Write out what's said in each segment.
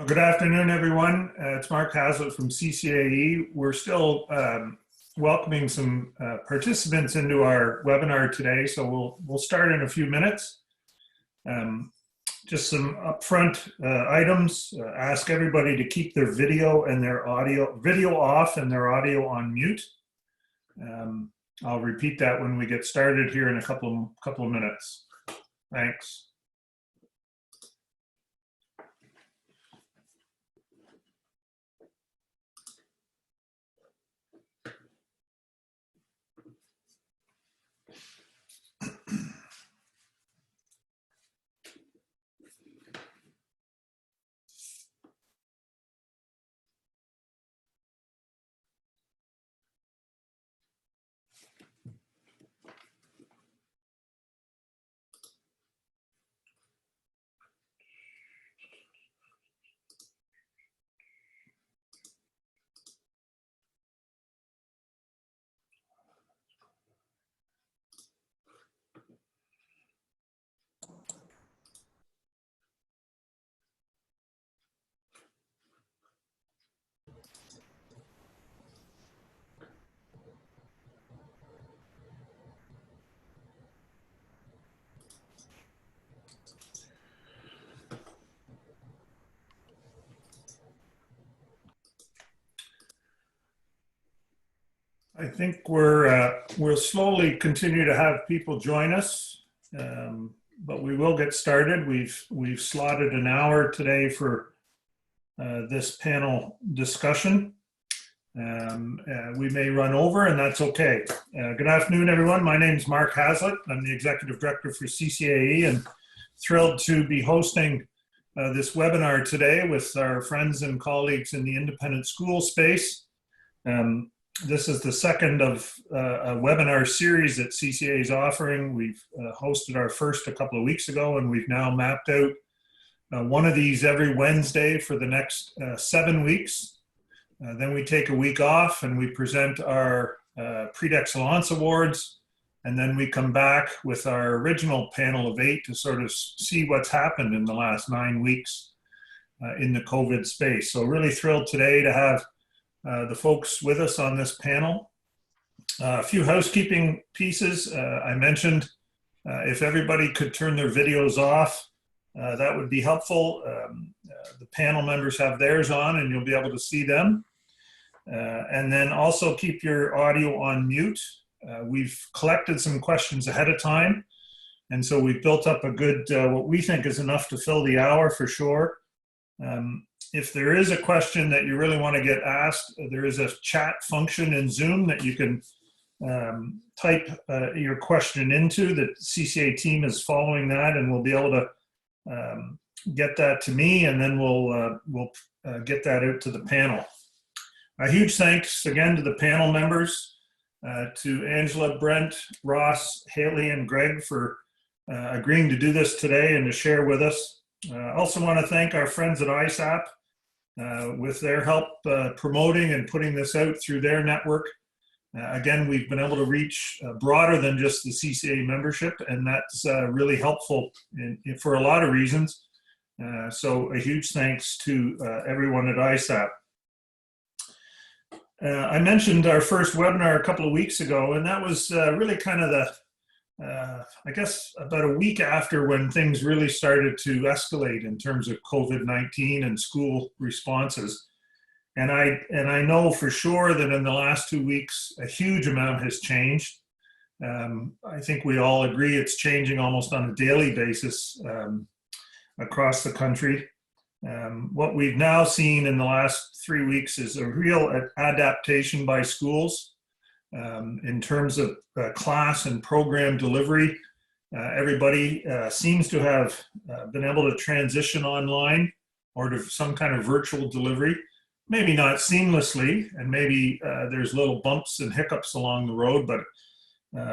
Well, good afternoon, everyone. It's Mark Hazlitt from CCAE. We're still welcoming some participants into our webinar today, so we'll start in a few minutes. Just some upfront items. Ask everybody to keep their video and their video off and their audio on mute. I'll repeat that when we get started here in a couple of minutes. Thanks. I think we'll slowly continue to have people join us, but we will get started. We've slotted an hour today for this panel discussion. We may run over, and that's okay. Good afternoon, everyone. My name is Mark Hazlitt. I'm the Executive Director for CCAE, and thrilled to be hosting this webinar today with our friends and colleagues in the independent school space. This is the second of a webinar series that CCA is offering. We've hosted our first a couple of weeks ago, and we've now mapped out one of these every Wednesday for the next 7 weeks. Then we take a week off and we present our Prix d'Excellence Awards, and then we come back with our original panel of 8 to sort of see what's happened in the last 9 weeks in the COVID space. So really thrilled today to have the folks with us on this panel. A few housekeeping pieces. I mentioned if everybody could turn their videos off, that would be helpful. The panel members have theirs on and you'll be able to see them. And then also keep your audio on mute. We've collected some questions ahead of time, and so we've built up a good, what we think is enough to fill the hour for sure. If there is a question that you really want to get asked, there is a chat function in Zoom that you can type your question into. The CCA team is following that, and we'll be able to get that to me, and then we'll get that out to the panel. A huge thanks again to the panel members, to Angela, Brent, Ross, Hallie, and Greg for agreeing to do this today and to share with us. I also want to thank our friends at ISAP with their help promoting and putting this out through their network. Again, we've been able to reach broader than just the CCA membership, and that's really helpful for a lot of reasons. So a huge thanks to everyone at ISAP. I mentioned our first webinar a couple of weeks ago, and that was really kind of the I guess about a week after when things really started to escalate in terms of COVID-19 and school responses. And I know for sure that in the last 2 weeks, a huge amount has changed. I think we all agree it's changing almost on a daily basis across the country. What we've now seen in the last 3 weeks is a real adaptation by schools. In terms of class and program delivery, everybody seems to have been able to transition online or to some kind of virtual delivery. Maybe not seamlessly, and maybe there's little bumps and hiccups along the road, but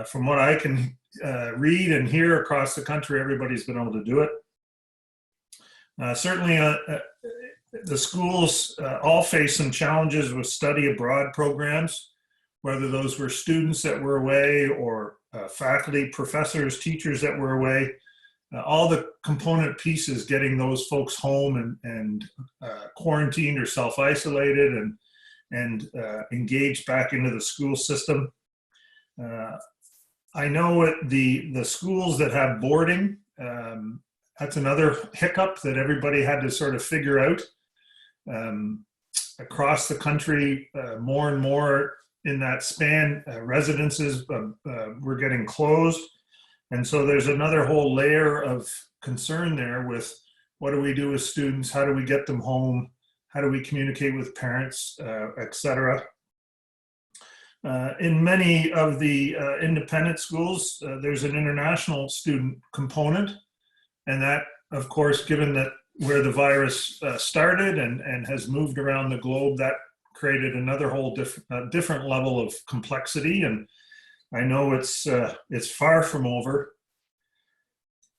from what I can read and hear across the country, everybody's been able to do it. Certainly the schools all face some challenges with study abroad programs, whether those were students that were away or faculty, professors, teachers that were away. all the component pieces, getting those folks home and quarantined or self-isolated and engaged back into the school system. I know the schools that have boarding, that's another hiccup that everybody had to sort of figure out. Across the country, more and more in that span, residences were getting closed. And so there's another whole layer of concern there with what do we do with students? How do we get them home? How do we communicate with parents, et cetera? In many of the independent schools, there's an international student component. And that, of course, given that where the virus started and has moved around the globe, that created another whole different level of complexity. And I know it's far from over.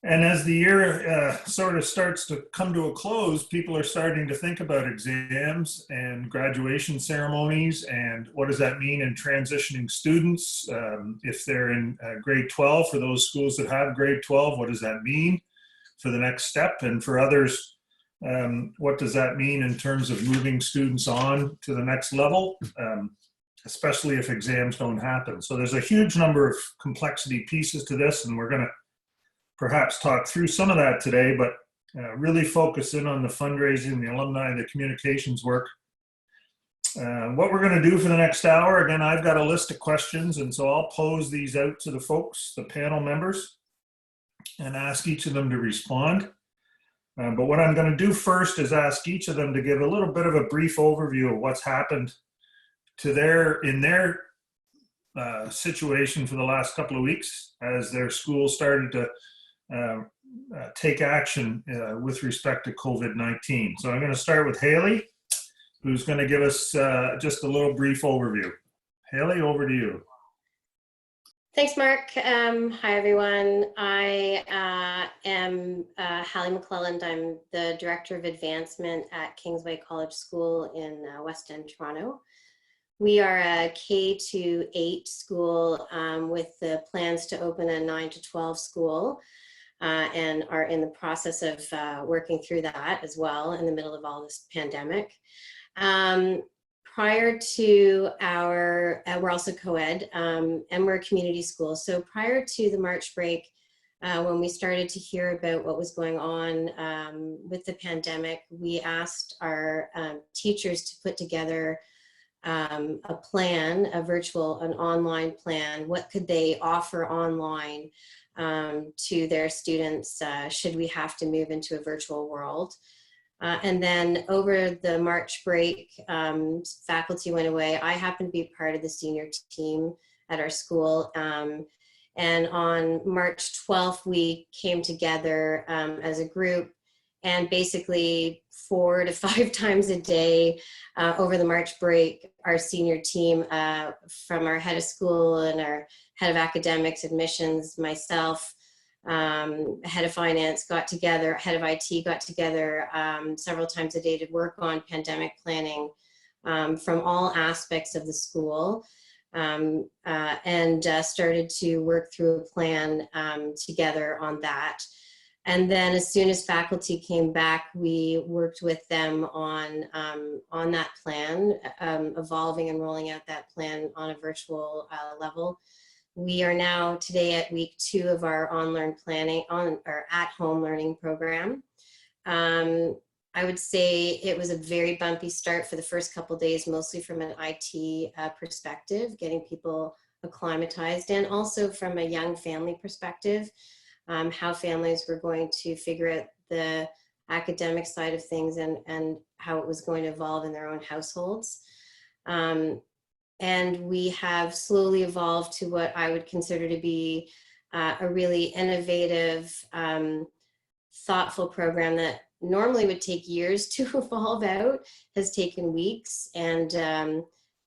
And as the year sort of starts to come to a close, people are starting to think about exams and graduation ceremonies and what does that mean in transitioning students. If they're in grade 12, for those schools that have grade 12, what does that mean for the next step? And for others, what does that mean in terms of moving students on to the next level, especially if exams don't happen? So there's a huge number of complexity pieces to this, and we're going to perhaps talk through some of that today, but really focus in on the fundraising, the alumni, the communications work. What we're going to do for the next hour, again, I've got a list of questions, and so I'll pose these out to the folks, the panel members, and ask each of them to respond. But what I'm going to do first is ask each of them to give a little bit of a brief overview of what's happened to their situation for the last couple of weeks as their school started to take action with respect to COVID-19. So I'm going to start with Hallie, who's going to give us just a little brief overview. Hallie, over to you. Thanks, Mark. Hi, everyone. I am Hallie McClelland. I'm the Director of Advancement at Kingsway College School in West End, Toronto. We are a K-8 school with the plans to open a 9 to 12 school and are in the process of working through that as well in the middle of all this pandemic. Prior to we're also co-ed and we're a community school. So prior to the March break, when we started to hear about what was going on with the pandemic, we asked our teachers to put together a plan, an online plan. What could they offer online to their students should we have to move into a virtual world? And then over the March break, faculty went away. I happened to be part of the senior team at our school. And on March 12th, we came together as a group, and basically 4 to 5 times a day over the March break, our senior team from our head of school and our head of academics, admissions, myself, head of finance got together, head of IT got together several times a day to work on pandemic planning from all aspects of the school, and started to work through a plan together on that. And then as soon as faculty came back, we worked with them on that plan, evolving and rolling out that plan on a virtual level. We are now today at week 2 of our at-home learning program. I would say it was a very bumpy start for the first couple of days, mostly from an IT perspective, getting people acclimatized, and also from a young family perspective, how families were going to figure out the academic side of things and how it was going to evolve in their own households. And we have slowly evolved to what I would consider to be a really innovative, thoughtful program that normally would take years to evolve out, has taken weeks. And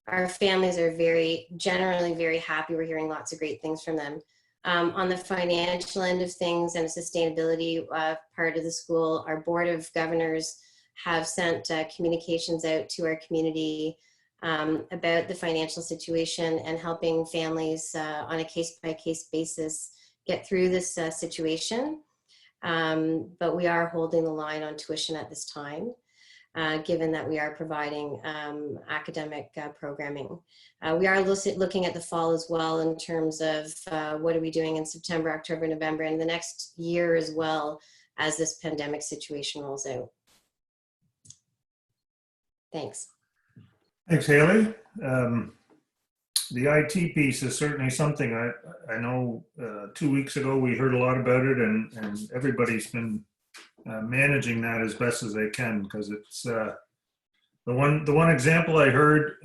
our families are generally very happy. We're hearing lots of great things from them. On the financial end of things and sustainability part of the school, our Board of Governors have sent communications out to our community about the financial situation and helping families on a case-by-case basis get through this situation. But we are holding the line on tuition at this time, given that we are providing academic programming. We are looking at the fall as well in terms of what are we doing in September, October, November, and the next year as well as this pandemic situation rolls out. Thanks. Thanks, Haley. The IT piece is certainly something I know 2 weeks ago we heard a lot about it, and everybody's been managing that as best as they can, because it's the one example I heard.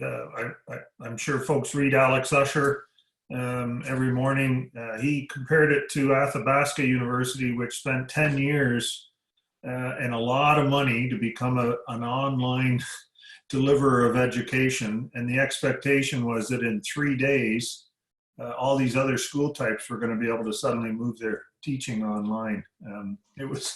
I'm sure folks read Alex Usher every morning. He compared it to Athabasca University, which spent 10 years and a lot of money to become an online deliverer of education, and the expectation was that in 3 days all these other school types were going to be able to suddenly move their teaching online. It was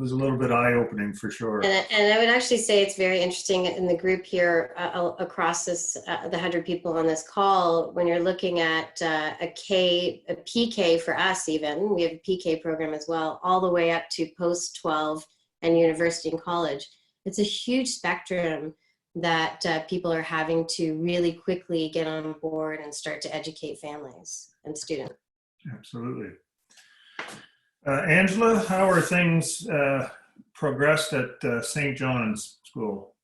a little bit eye-opening for sure. And I would actually say it's very interesting in the group here across this, the 100 people on this call, when you're looking at a PK for us even, we have a PK program as well, all the way up to post-12 and university and college. It's a huge spectrum that people are having to really quickly get on board and start to educate families and students. Absolutely. Angela, how are things progressed at St. John's School?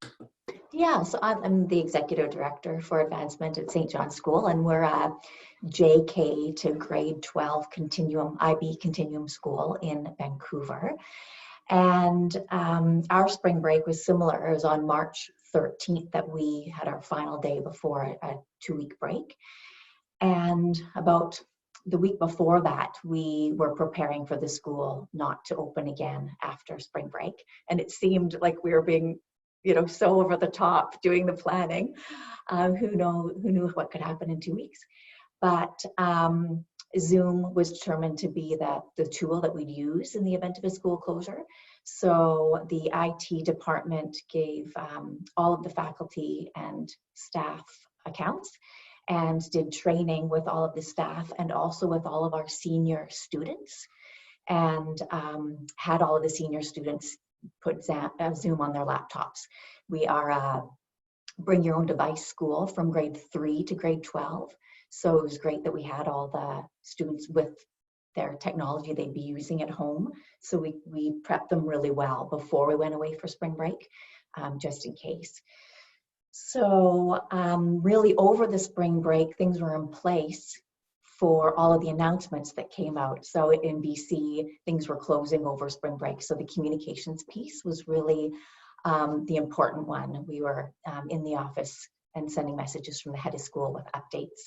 Yeah, so I'm the executive director for advancement at St. John's School, and we're a JK to grade 12 continuum, IB continuum school in Vancouver. And our spring break was similar. It was on March 13th that we had our final day before a 2-week break. And about the week before that, we were preparing for the school not to open again after spring break. And it seemed like we were being, so over the top doing the planning. Who knew what could happen in 2 weeks? But Zoom was determined to be the tool that we'd use in the event of a school closure. So the IT department gave all of the faculty and staff accounts and did training with all of the staff and also with all of our senior students, and had all of the senior students put Zoom on their laptops. We are a bring your own device school from grade 3 to grade 12. So it was great that we had all the students with their technology they'd be using at home. So we prepped them really well before we went away for spring break, just in case. So really over the spring break, things were in place for all of the announcements that came out. So in BC, things were closing over spring break. So the communications piece was really the important one. We were in the office and sending messages from the head of school with updates.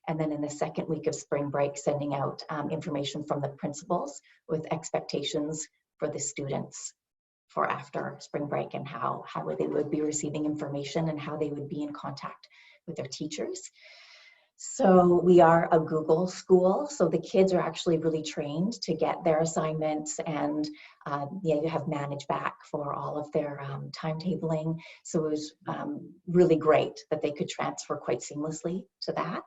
And then in the second week of spring break, sending out information from the principals with expectations for the students for after spring break, and how they would be receiving information and how they would be in contact with their teachers. So we are a Google school, so the kids are actually really trained to get their assignments, and you have manage back for all of their timetabling. So it was really great that they could transfer quite seamlessly to that.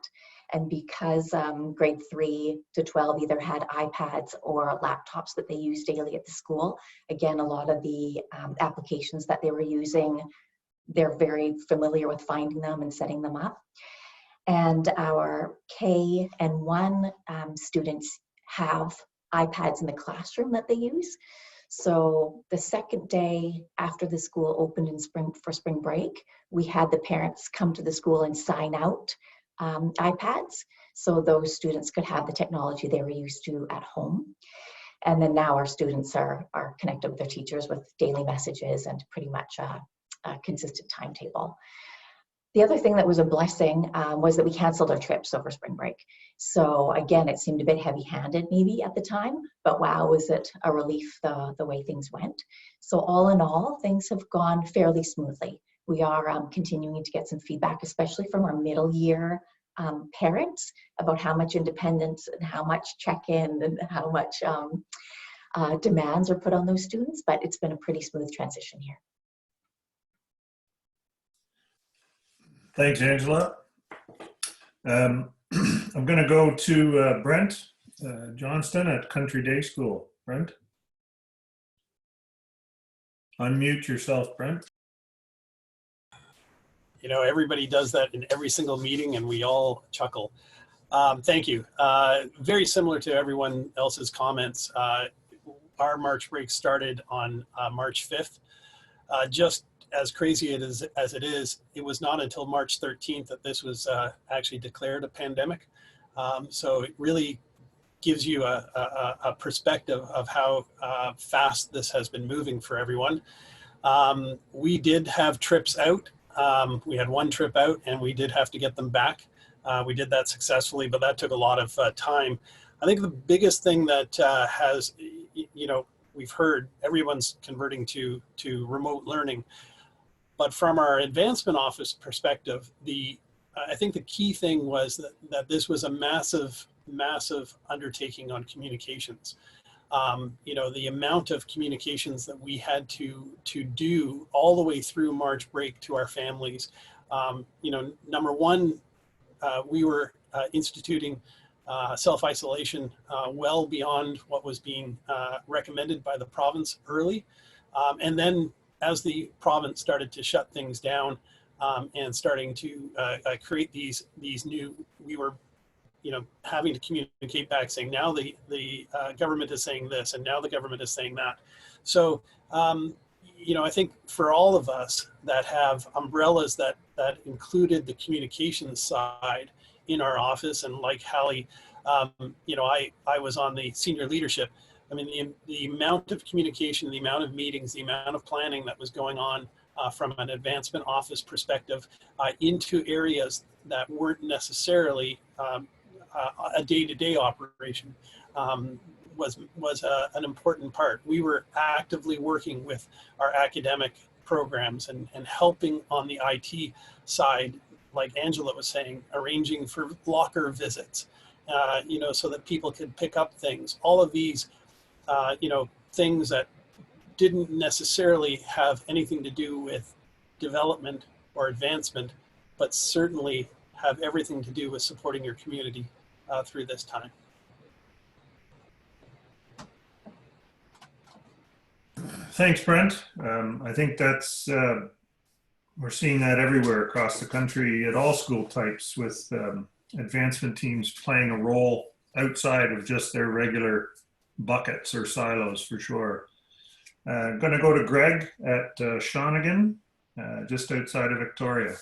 And because grade 3 to 12 either had iPads or laptops that they used daily at the school, again, a lot of the applications that they were using, they're very familiar with finding them and setting them up. And our K and 1 students have iPads in the classroom that they use. So the second day after the school opened for spring break, we had the parents come to the school and sign out iPads, so those students could have the technology they were used to at home. And then now our students are connected with their teachers with daily messages and pretty much a consistent timetable. The other thing that was a blessing was that we canceled our trips over spring break. So again, it seemed a bit heavy-handed maybe at the time, but wow, was it a relief the way things went. So all in all, things have gone fairly smoothly. We are continuing to get some feedback, especially from our middle year parents, about how much independence and how much check-in and how much demands are put on those students, but it's been a pretty smooth transition here. Thanks, Angela. I'm going to go to Brent Johnston at Country Day School. Brent? Unmute yourself, Brent. You know, everybody does that in every single meeting and we all chuckle. Thank you. Very similar to everyone else's comments. Our March break started on March 5th. Just as crazy as it is, it was not until March 13th that this was actually declared a pandemic. So it really gives you a perspective of how fast this has been moving for everyone. We did have trips out. We had one trip out and we did have to get them back. We did that successfully, but that took a lot of time. I think the biggest thing that has, you know, we've heard everyone's converting to remote learning, but from our advancement office perspective, I think the key thing was that this was a massive undertaking on communications. You know, the amount of communications that we had to do all the way through March break to our families. You know, number one, we were instituting self-isolation well beyond what was being recommended by the province early. And then as the province started to shut things down and starting to create these new, we were, you know, having to communicate back saying now the government is saying this and now the government is saying that. So, you know, I think for all of us that have umbrellas that included the communications side in our office, and like Hallie, you know, I was on the senior leadership. I mean, the amount of communication, the amount of meetings, the amount of planning that was going on from an advancement office perspective into areas that weren't necessarily a day-to-day operation was an important part. We were actively working with our academic programs and helping on the IT side, like Angela was saying, arranging for locker visits, you know, so that people could pick up things. All of these, you know, things that didn't necessarily have anything to do with development or advancement, but certainly have everything to do with supporting your community through this time. Thanks, Brent. I think that's, we're seeing that everywhere across the country at all school types, with advancement teams playing a role outside of just their regular buckets or silos, for sure. I'm going to go to Greg at Shawnigan, just outside of Victoria.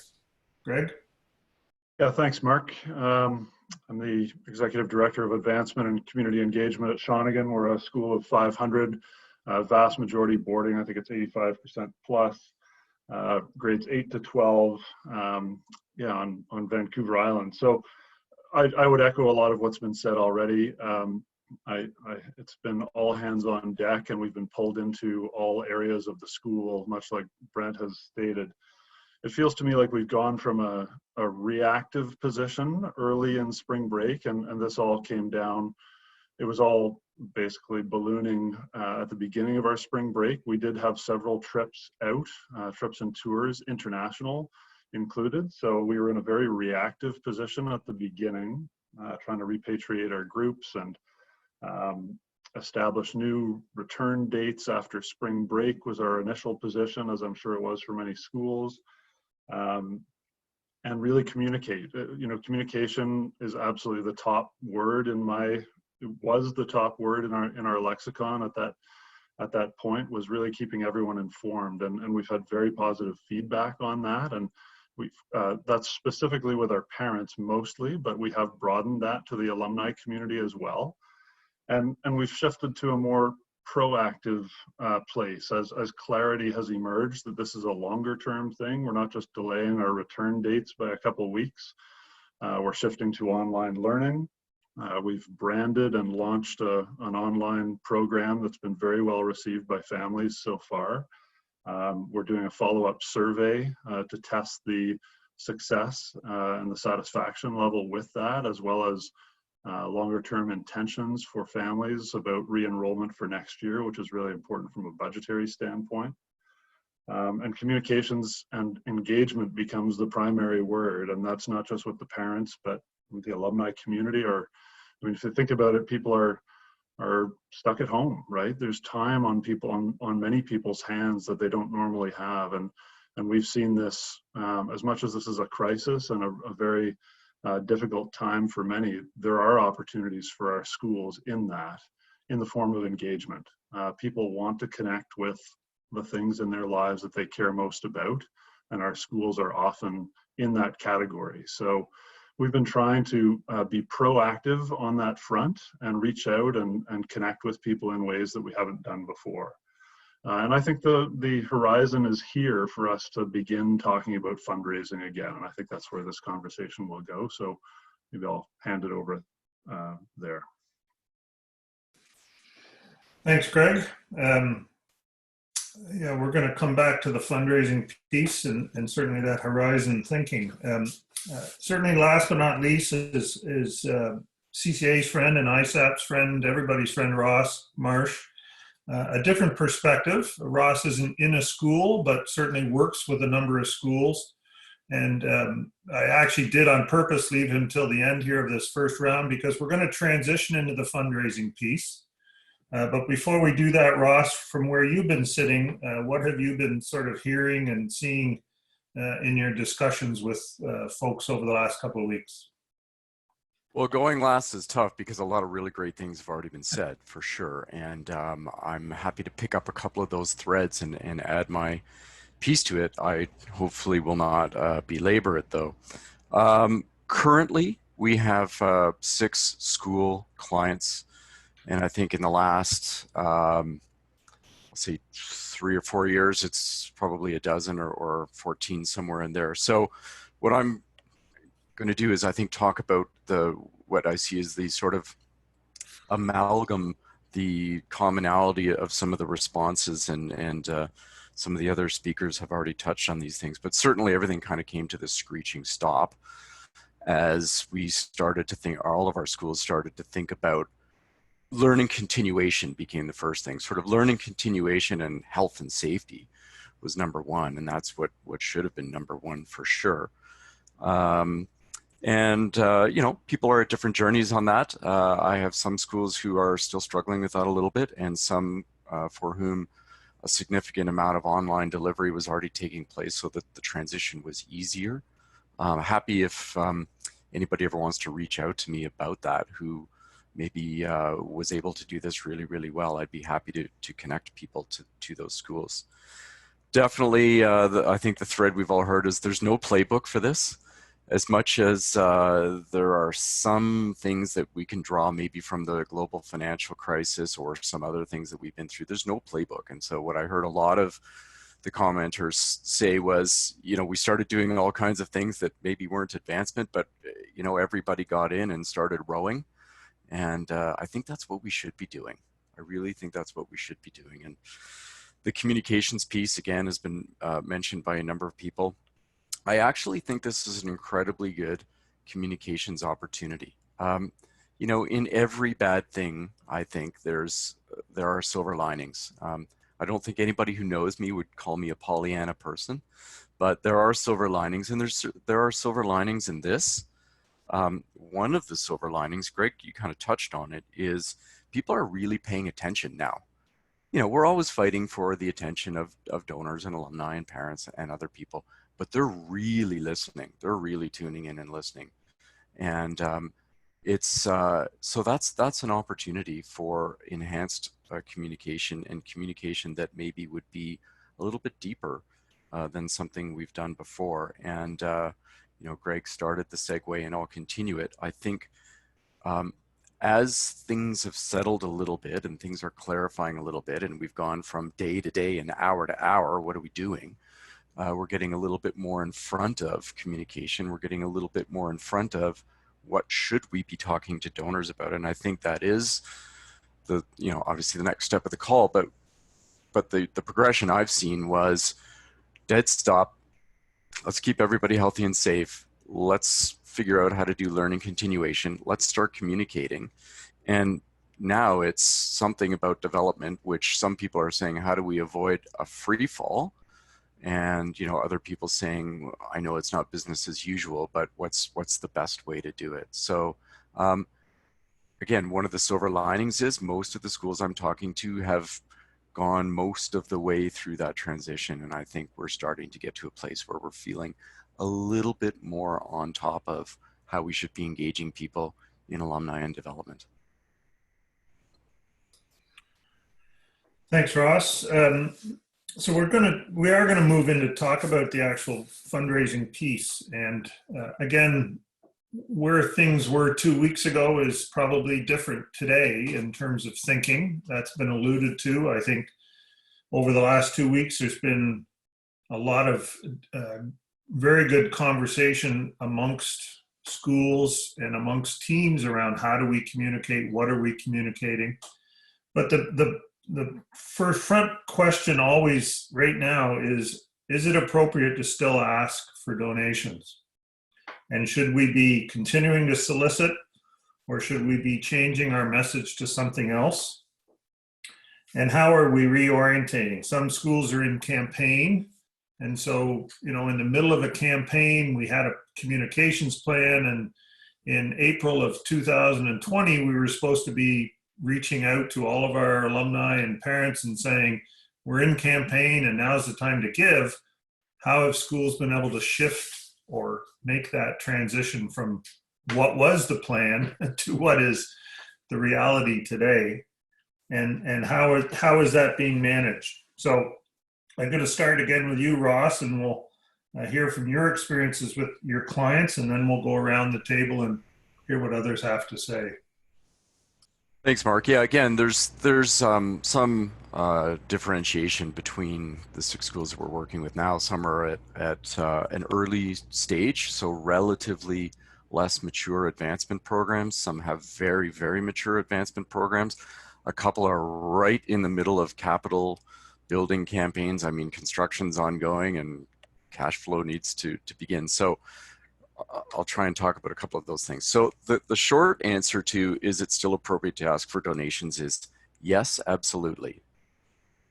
Greg? Yeah, thanks, Mark. I'm the Executive Director of Advancement and Community Engagement at Shawnigan. We're a school of 500, vast majority boarding. I think it's 85% plus, grades 8 to 12, yeah, on Vancouver Island. So I would echo a lot of what's been said already. It's been all hands on deck, and we've been pulled into all areas of the school, much like Brent has stated. It feels to me like we've gone from a reactive position early in spring break, and this all came down. It was all basically ballooning at the beginning of our spring break. We did have several trips out, trips and tours, international included. So we were in a very reactive position at the beginning, trying to repatriate our groups and establish new return dates after spring break was our initial position, as I'm sure it was for many schools. And really communicate. You know, communication is absolutely the top word it was the top word in our lexicon at that point, was really keeping everyone informed, and we've had very positive feedback on that, and that's specifically with our parents mostly, but we have broadened that to the alumni community as well, and we've shifted to a more proactive place as clarity has emerged that this is a longer term thing. We're not just delaying our return dates by a couple of weeks. We're shifting to online learning. We've branded and launched an online program that's been very well received by families so far. We're doing a follow-up survey to test the success and the satisfaction level with that, as well as longer term intentions for families about re-enrollment for next year, which is really important from a budgetary standpoint. And communications and engagement becomes the primary word, and that's not just with the parents, but with the alumni community. Or, I mean, if you think about it, people are are stuck at home, right? There's time on on many people's hands that they don't normally have. And we've seen this, as much as this is a crisis and a very difficult time for many, there are opportunities for our schools in the form of engagement. People want to connect with the things in their lives that they care most about, and our schools are often in that category. So we've been trying to be proactive on that front and reach out and connect with people in ways that we haven't done before. And I think the horizon is here for us to begin talking about fundraising again. And I think that's where this conversation will go. So maybe I'll hand it over there. Thanks, Greg. Yeah, we're going to come back to the fundraising piece and certainly that horizon thinking. Certainly last but not least is CCA's friend and ISAP's friend, everybody's friend, Ross Marsh. A different perspective. Ross isn't in a school, but certainly works with a number of schools. And I actually did on purpose leave him till the end here of this first round because we're going to transition into the fundraising piece. But before we do that, Ross, from where you've been sitting, what have you been sort of hearing and seeing in your discussions with folks over the last couple of weeks? Well, going last is tough because a lot of really great things have already been said, for sure. And I'm happy to pick up a couple of those threads and add my piece to it. I hopefully will not belabor it, though. Currently, we have 6 school clients. And I think in the last, let's say 3 or 4 years, it's probably a dozen or 14, somewhere in there. So what I'm going to do is I think talk about what I see as the sort of amalgam, the commonality of some of the responses, and some of the other speakers have already touched on these things, but certainly everything kind of came to this screeching stop as we started to think, all of our schools started to think about learning continuation became the first thing. Sort of learning continuation and health and safety was number one, and that's what should have been number one for sure. You know, people are at different journeys on that. I have some schools who are still struggling with that a little bit, and some for whom a significant amount of online delivery was already taking place so that the transition was easier. Happy if anybody ever wants to reach out to me about that, who maybe was able to do this really, really well. I'd be happy to connect people to those schools. Definitely, I think the thread we've all heard is there's no playbook for this. As much as there are some things that we can draw maybe from the global financial crisis or some other things that we've been through, there's no playbook. And so what I heard a lot of the commenters say was, you know, we started doing all kinds of things that maybe weren't advancement, but, you know, everybody got in and started rowing. And I think that's what we should be doing. I really think that's what we should be doing. And the communications piece, again, has been mentioned by a number of people. I actually think this is an incredibly good communications opportunity. You know, in every bad thing, I think there are silver linings. I don't think anybody who knows me would call me a Pollyanna person, but there are silver linings, and there are silver linings in this. One of the silver linings, Greg, you kind of touched on it, is people are really paying attention now. You know, we're always fighting for the attention of donors and alumni and parents and other people, but they're really listening. They're really tuning in and listening. And so that's an opportunity for enhanced communication, and communication that maybe would be a little bit deeper than something we've done before. And you know, Greg started the segue, and I'll continue it. I think as things have settled a little bit and things are clarifying a little bit, and we've gone from day to day and hour to hour, what are we doing? We're getting a little bit more in front of communication. We're getting a little bit more in front of what should we be talking to donors about. And I think that is the, you know, obviously the next step of the call, but the progression I've seen was dead stop. Let's keep everybody healthy and safe. Let's figure out how to do learning continuation. Let's start communicating. And now it's something about development, which some people are saying, how do we avoid a free fall? And, you know, other people saying, I know it's not business as usual, but what's the best way to do it? So again, one of the silver linings is most of the schools I'm talking to have gone most of the way through that transition. And I think we're starting to get to a place where we're feeling a little bit more on top of how we should be engaging people in alumni and development. Thanks, Ross. So we are gonna move in to talk about the actual fundraising piece. And again, where things were 2 weeks ago is probably different today in terms of thinking. That's been alluded to. I think over the last 2 weeks, there's been a lot of very good conversation amongst schools and amongst teams around how do we communicate, what are we communicating. But the first front question always right now is it appropriate to still ask for donations? And should we be continuing to solicit, or should we be changing our message to something else? And how are we reorientating? Some schools are in campaign. And so, you know, in the middle of a campaign, we had a communications plan. And in April of 2020, we were supposed to be reaching out to all of our alumni and parents and saying, we're in campaign and now's the time to give. How have schools been able to shift or make that transition from what was the plan to what is the reality today? And how is that being managed? So I'm going to start again with you, Ross, and we'll hear from your experiences with your clients, and then we'll go around the table and hear what others have to say. Thanks, Mark. Yeah, again, there's some differentiation between the 6 schools that we're working with now. Some are at an early stage, so relatively less mature advancement programs. Some have very, very mature advancement programs. A couple are right in the middle of capital building campaigns. I mean, construction's ongoing and cash flow needs to begin. So I'll try and talk about a couple of those things. So the short answer to is it still appropriate to ask for donations is yes, absolutely.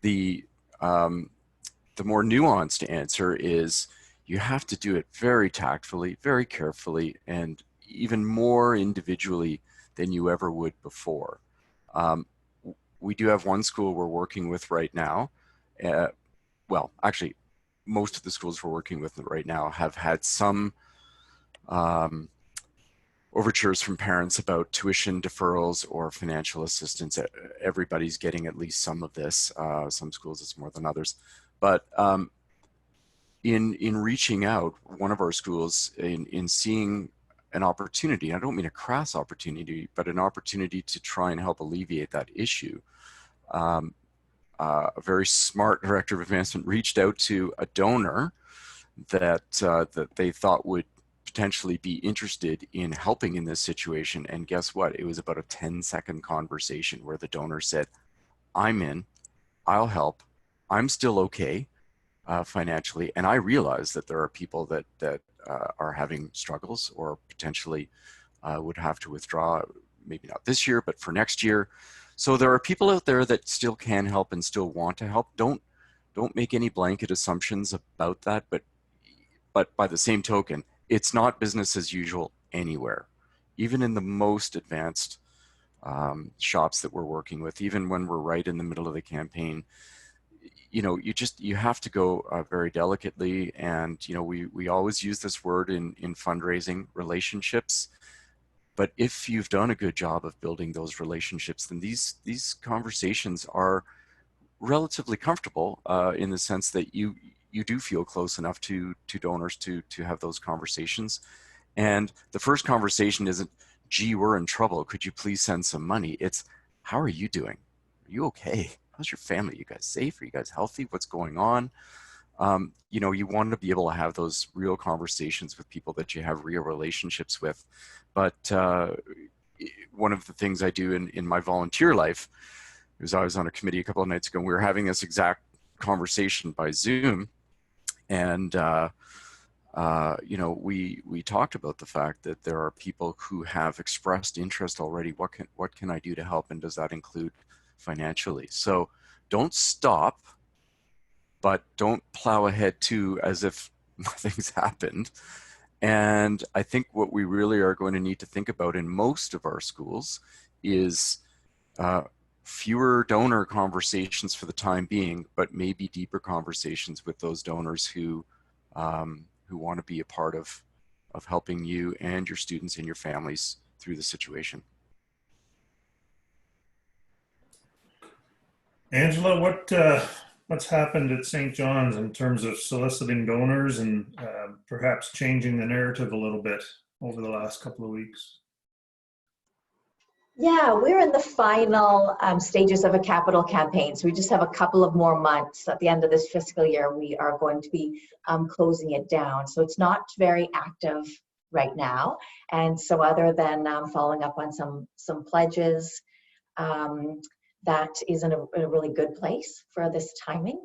The more nuanced answer is you have to do it very tactfully, very carefully, and even more individually than you ever would before. We do have one school we're working with right now. Well, actually, most of the schools we're working with right now have had some overtures from parents about tuition deferrals or financial assistance. Everybody's getting at least some of this. Some schools it's more than others. But in reaching out, one of our schools, in seeing an opportunity, I don't mean a crass opportunity, but an opportunity to try and help alleviate that issue. A very smart director of advancement reached out to a donor that they thought would potentially be interested in helping in this situation. And guess what? It was about a 10-second conversation where the donor said, I'm in, I'll help, I'm still okay financially. And I realize that there are people that are having struggles or potentially would have to withdraw, maybe not this year, but for next year. So there are people out there that still can help and still want to help. Don't make any blanket assumptions about that, but by the same token, it's not business as usual anywhere. Even in the most advanced shops that we're working with, even when we're right in the middle of the campaign, you know, you have to go very delicately. And, you know, we always use this word in fundraising, relationships. But if you've done a good job of building those relationships, then these conversations are relatively comfortable in the sense that you do feel close enough to donors to have those conversations. And the first conversation isn't, gee, we're in trouble, could you please send some money? It's, how are you doing? Are you okay? How's your family? Are you guys safe? Are you guys healthy? What's going on? You know, you want to be able to have those real conversations with people that you have real relationships with. But one of the things I do in my volunteer life is I was on a committee a couple of nights ago, and we were having this exact conversation by Zoom. And, you know, we talked about the fact that there are people who have expressed interest already. What can I do to help? And does that include financially? So don't stop, but don't plow ahead too as if nothing's happened. And I think what we really are going to need to think about in most of our schools is fewer donor conversations for the time being, but maybe deeper conversations with those donors who want to be a part of helping you and your students and your families through the situation. Angela, what's happened at St. John's in terms of soliciting donors and perhaps changing the narrative a little bit over the last couple of weeks? Yeah, we're in the final stages of a capital campaign. So we just have a couple of more months. At the end of this fiscal year, we are going to be closing it down. So it's not very active right now. And so other than following up on some pledges, that is in a really good place for this timing.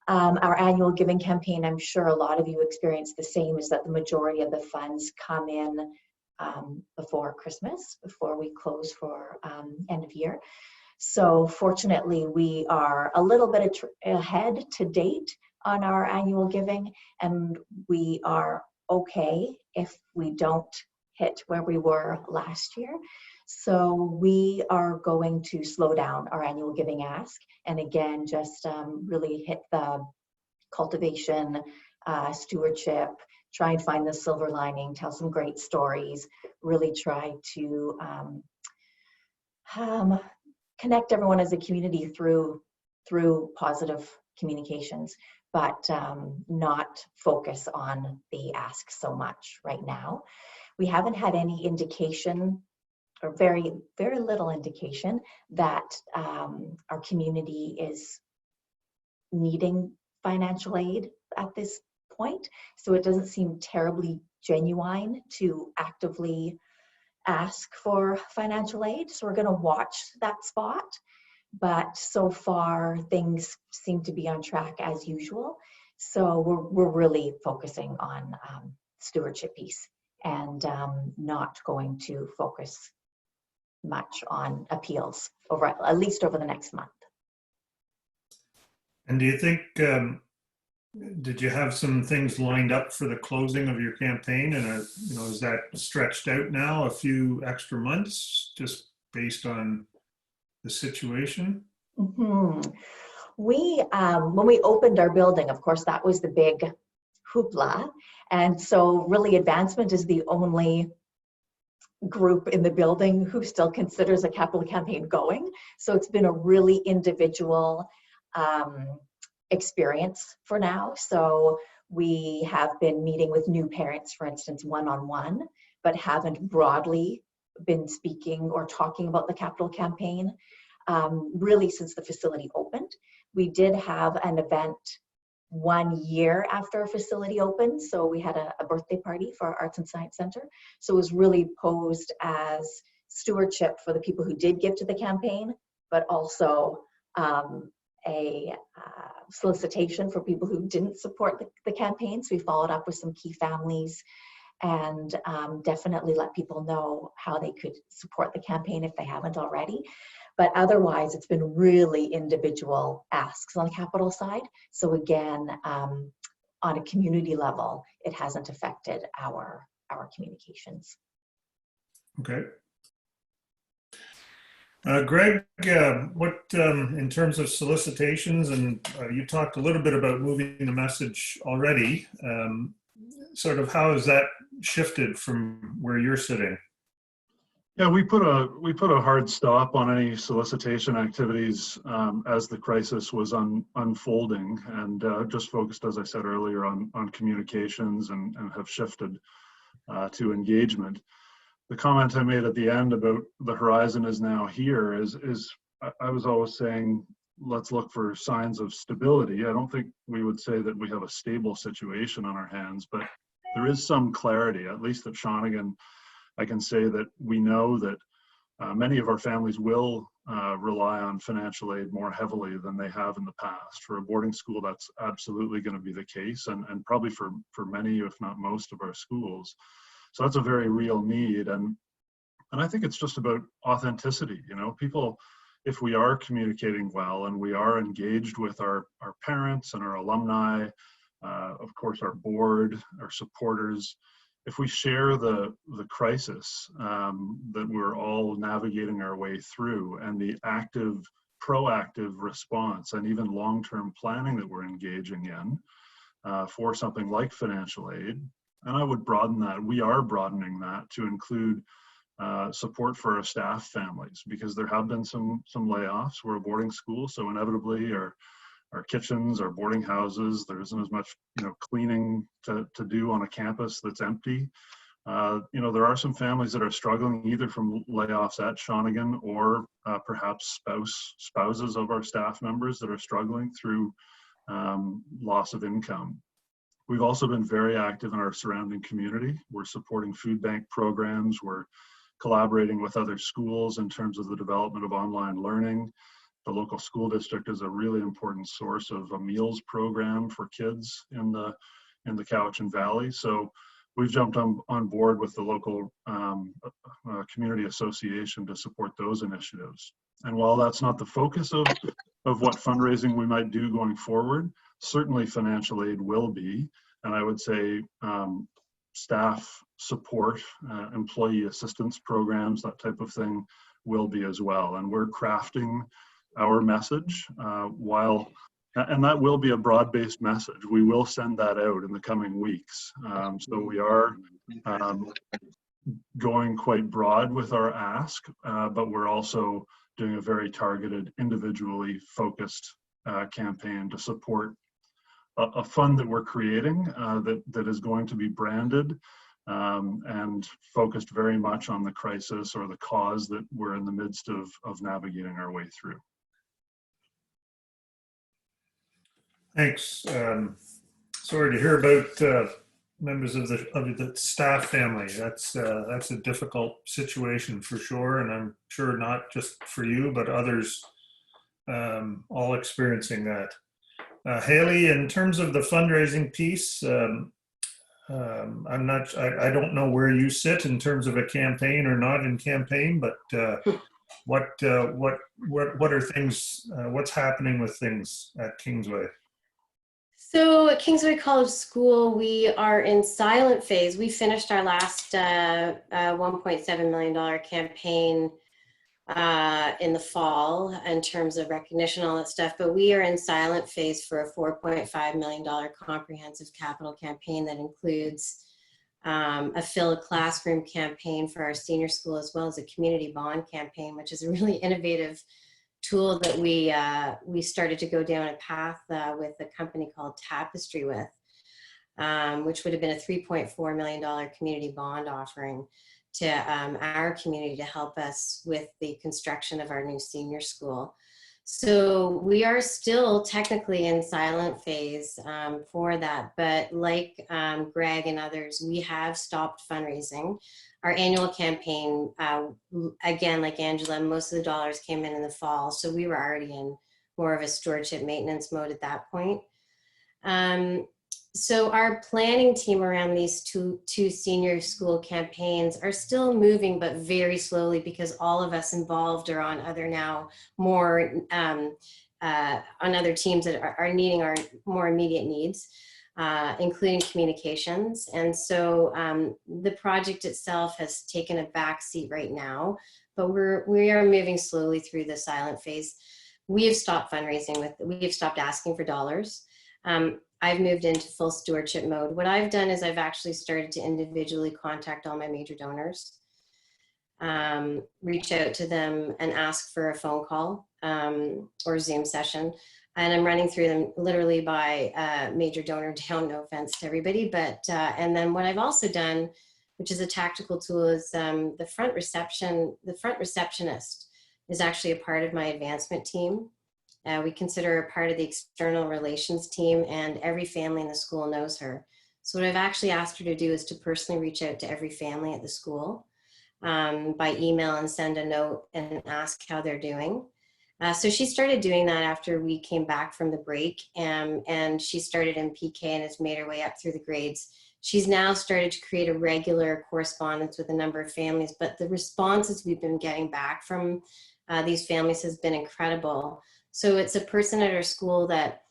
Our annual giving campaign, I'm sure a lot of you experience the same, is that the majority of the funds come in before Christmas, before we close for end of year. So fortunately, we are a little bit ahead to date on our annual giving, and we are okay if we don't hit where we were last year. So we are going to slow down our annual giving ask, and again, just really hit the cultivation, stewardship, try and find the silver lining, tell some great stories, really try to connect everyone as a community through positive communications, but not focus on the ask so much right now. We haven't had any indication, or very, very little indication, that our community is needing financial aid at this point. So it doesn't seem terribly genuine to actively ask for financial aid. So we're going to watch that spot. But so far, things seem to be on track as usual. So we're really focusing on stewardship piece and not going to focus much on appeals at least over the next month. And do you think, did you have some things lined up for the closing of your campaign? And, is that stretched out now a few extra months just based on the situation? Mm-hmm. When we opened our building, of course, that was the big hoopla. And so really Advancement is the only group in the building who still considers a capital campaign going. So it's been a really individual experience for now. So we have been meeting with new parents, for instance, one-on-one, but haven't broadly been speaking or talking about the capital campaign really since the facility opened. We did have an event 1 year after our facility opened. So we had a birthday party for our Arts and Science Center. So it was really posed as stewardship for the people who did give to the campaign, but also a solicitation for people who didn't support the campaign. So we followed up with some key families and definitely let people know how they could support the campaign if they haven't already. But otherwise, it's been really individual asks on the capital side. So again, on a community level, it hasn't affected our communications. Okay. Greg, what in terms of solicitations, and you talked a little bit about moving the message already, sort of how has that shifted from where you're sitting? Yeah, we put a hard stop on any solicitation activities as the crisis was unfolding, and just focused, as I said earlier, on communications and have shifted to engagement. The comment I made at the end about the horizon is now here is I was always saying, let's look for signs of stability. I don't think we would say that we have a stable situation on our hands, but there is some clarity, at least at Shawnigan. I can say that we know that many of our families will rely on financial aid more heavily than they have in the past. For a boarding school, that's absolutely going to be the case, and probably for many, if not most, of our schools. So that's a very real need, and I think it's just about authenticity. People, if we are communicating well and we are engaged with our parents and our alumni, of course our board, our supporters, if we share the crisis that we're all navigating our way through, and the proactive response and even long-term planning that we're engaging in for something like financial aid, and I would broaden that, we are broadening that to include support for our staff families, because there have been some layoffs. We're a boarding school, so inevitably our kitchens, our boarding houses, there isn't as much cleaning to do on a campus that's empty. There are some families that are struggling either from layoffs at Shawnigan, or perhaps spouses of our staff members that are struggling through loss of income. We've also been very active in our surrounding community. We're supporting food bank programs. We're collaborating with other schools in terms of the development of online learning. The local school district is a really important source of a meals program for kids in the Cowichan Valley. So we've jumped on board with the local community association to support those initiatives. And while that's not the focus of what fundraising we might do going forward, certainly financial aid will be. And I would say staff support, employee assistance programs, that type of thing will be as well. And we're crafting our message and that will be a broad-based message. We will send that out in the coming weeks. So we are going quite broad with our ask, but we're also doing a very targeted, individually focused campaign to support a fund that we're creating that is going to be branded and focused very much on the crisis or the cause that we're in the midst of navigating our way through. Thanks. Sorry to hear about members of the staff family. That's a difficult situation for sure, and I'm sure not just for you, but others all experiencing that. Hallie, in terms of the fundraising piece, I don't know where you sit in terms of a campaign or not in campaign, but what are things? What's happening with things at Kingsway? So at Kingsway College School, we are in silent phase. We finished our last $1.7 million campaign in the fall in terms of recognition, all that stuff, but we are in silent phase for a $4.5 million comprehensive capital campaign that includes a fill a classroom campaign for our senior school, as well as a community bond campaign, which is a really innovative tool that we started to go down a path with a company called Tapestry with, which would have been a $3.4 million community bond offering to our community to help us with the construction of our new senior school. So we are still technically in silent phase for that, but like Greg and others, we have stopped fundraising. Our annual campaign, again, like Angela, most of the dollars came in the fall, so we were already in more of a stewardship maintenance mode at that point. So our planning team around these two senior school campaigns are still moving, but very slowly, because all of us involved are on other now more on other teams that are needing our more immediate needs, including communications. And so the project itself has taken a back seat right now, but we are moving slowly through the silent phase. We have stopped fundraising we have stopped asking for dollars. I've moved into full stewardship mode. What I've done is I've actually started to individually contact all my major donors, reach out to them and ask for a phone call or Zoom session. And I'm running through them literally by major donor down, no offense to everybody. But, and then what I've also done, which is a tactical tool, is the front receptionist is actually a part of my advancement team. We consider her part of the external relations team, and every family in the school knows her. So what I've actually asked her to do is to personally reach out to every family at the school by email and send a note and ask how they're doing. So she started doing that after we came back from the break, and she started in PK and has made her way up through the grades. She's now started to create a regular correspondence with a number of families, but the responses we've been getting back from these families has been incredible. So it's a person at our school that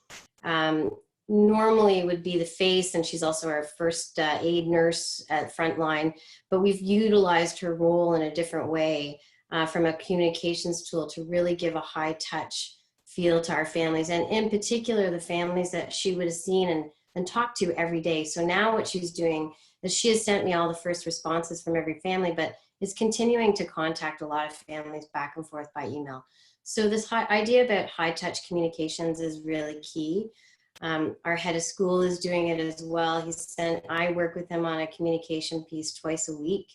normally would be the face, and she's also our first aid nurse at Frontline, but we've utilized her role in a different way from a communications tool to really give a high touch feel to our families, and in particular the families that she would have seen and talked to every day. So now what she's doing is she has sent me all the first responses from every family, but is continuing to contact a lot of families back and forth by email. So this idea about high touch communications is really key. Our head of school is doing it as well. I work with him on a communication piece twice a week.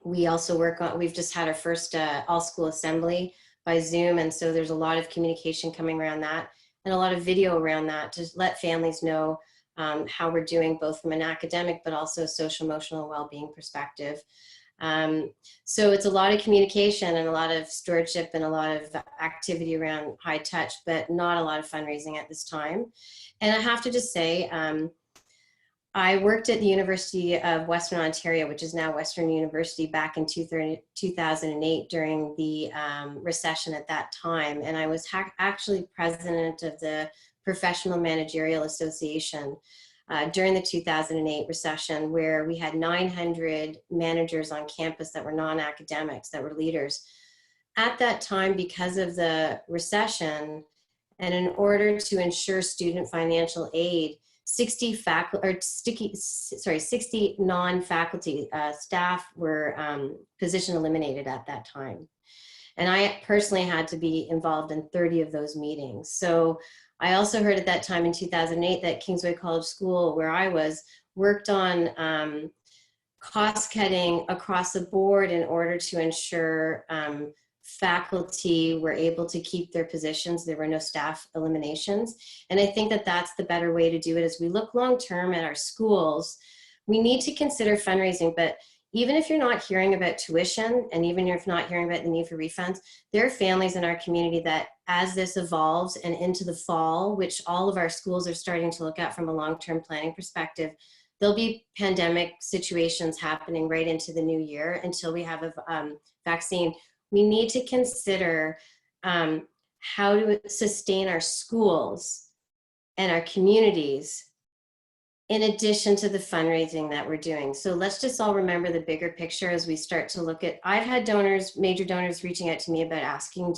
We also we've just had our first all school assembly by Zoom. And so there's a lot of communication coming around that and a lot of video around that to let families know how we're doing, both from an academic, but also social emotional well-being perspective. So it's a lot of communication and a lot of stewardship and a lot of activity around high touch, but not a lot of fundraising at this time. And I have to just say, I worked at the University of Western Ontario, which is now Western University, back in 2008 during the recession at that time. And I was actually president of the Professional Managerial Association during the 2008 recession, where we had 900 managers on campus that were non-academics, that were leaders. At that time, because of the recession, and in order to ensure student financial aid, 60 non-faculty staff were position eliminated at that time. And I personally had to be involved in 30 of those meetings. So I also heard at that time in 2008 that Kingsway College School, where I was, worked on cost cutting across the board in order to ensure faculty were able to keep their positions. There were no staff eliminations. And I think that that's the better way to do it. As we look long-term at our schools, we need to consider fundraising, but even if you're not hearing about tuition, and even if you're not hearing about the need for refunds, there are families in our community that, as this evolves and into the fall, which all of our schools are starting to look at from a long-term planning perspective, there'll be pandemic situations happening right into the new year until we have a vaccine. We need to consider how to sustain our schools and our communities in addition to the fundraising that we're doing. So let's just all remember the bigger picture as we start to look at, I've had donors, major donors reaching out to me about asking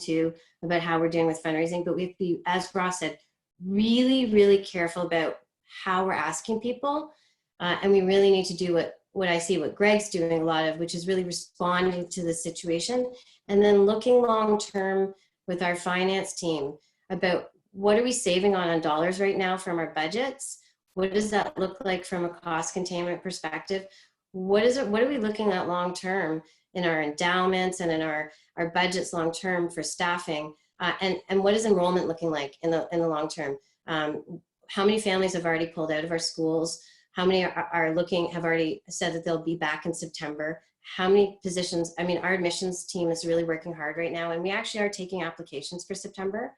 about how we're doing with fundraising, but we have to be, as Ross said, really, really careful about how we're asking people. And we really need to do what I see, what Greg's doing a lot of, which is really responding to the situation and then looking long-term with our finance team about what are we saving on dollars right now from our budgets? What does that look like from a cost containment perspective? What are we looking at long-term in our endowments and in our budgets long-term for staffing? And what is enrollment looking like in the long term? How many families have already pulled out of our schools? How many have already said that they'll be back in September? How many positions? I mean, our admissions team is really working hard right now, and we actually are taking applications for September,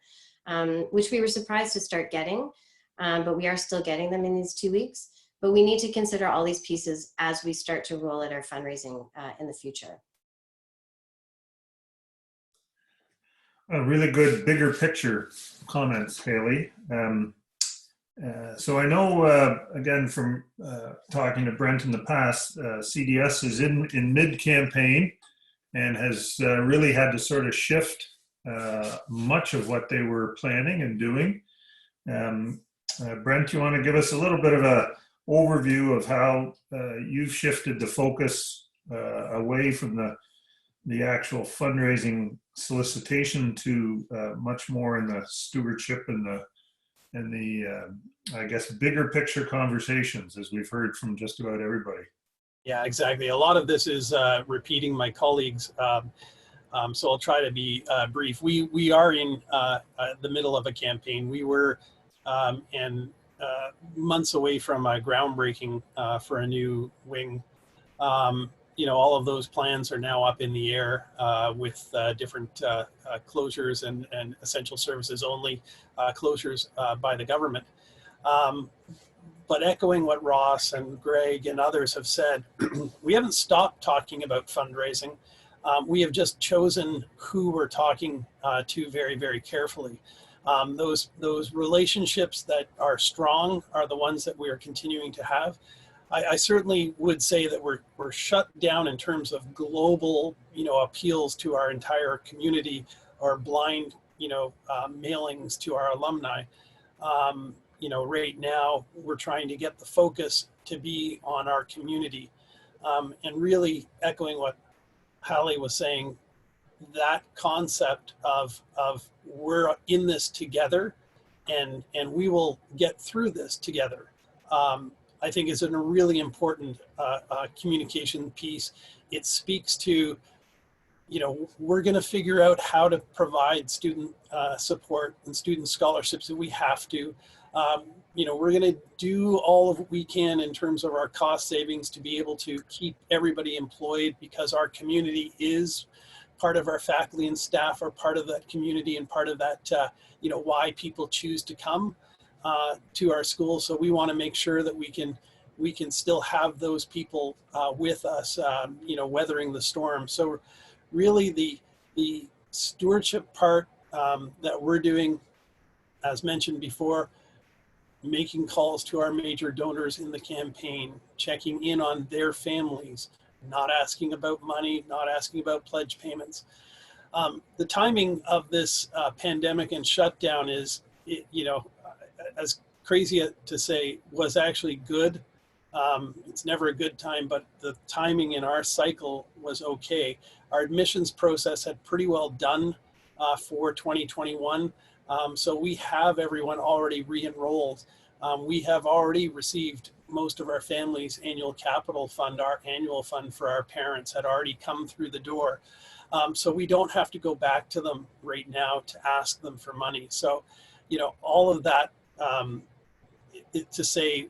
which we were surprised to start getting. But we are still getting them in these 2 weeks. But we need to consider all these pieces as we start to roll out our fundraising in the future. Really good bigger picture comments, Hallie. So I know, again, from talking to Brent in the past, CDS is in mid-campaign and has really had to sort of shift much of what they were planning and doing. Brent, you want to give us a little bit of an overview of how you've shifted the focus away from the actual fundraising solicitation to much more in the stewardship and the I guess bigger picture conversations, as we've heard from just about everybody. Yeah, exactly. A lot of this is repeating my colleagues. So I'll try to be brief. We are in the middle of a campaign. We were months away from groundbreaking for a new wing. All of those plans are now up in the air with different closures and essential services only closures by the government. But echoing what Ross and Greg and others have said, we haven't stopped talking about fundraising. We have just chosen who we're talking to very, very carefully. Those relationships that are strong are the ones that we are continuing to have. I certainly would say that we're shut down in terms of global, appeals to our entire community or blind, mailings to our alumni. Right now we're trying to get the focus to be on our community, and really echoing what Hallie was saying, that concept of we're in this together, and we will get through this together. I think is a really important communication piece. It speaks to, we're going to figure out how to provide student support and student scholarships if we have to. We're going to do all of what we can in terms of our cost savings to be able to keep everybody employed, because our community is part of our faculty and staff are part of that community and part of that, why people choose to come to our school. So we want to make sure that we can still have those people with us, weathering the storm. So really the stewardship part that we're doing, as mentioned before, making calls to our major donors in the campaign, checking in on their families, not asking about money, not asking about pledge payments. The timing of this pandemic and shutdown is, as crazy to say, was actually good. It's never a good time, but the timing in our cycle was okay. Our admissions process had pretty well done for 2021. So we have everyone already re-enrolled. We have already received most of our families' annual capital fund. Our annual fund for our parents had already come through the door. So we don't have to go back to them right now to ask them for money. So, all of that to say,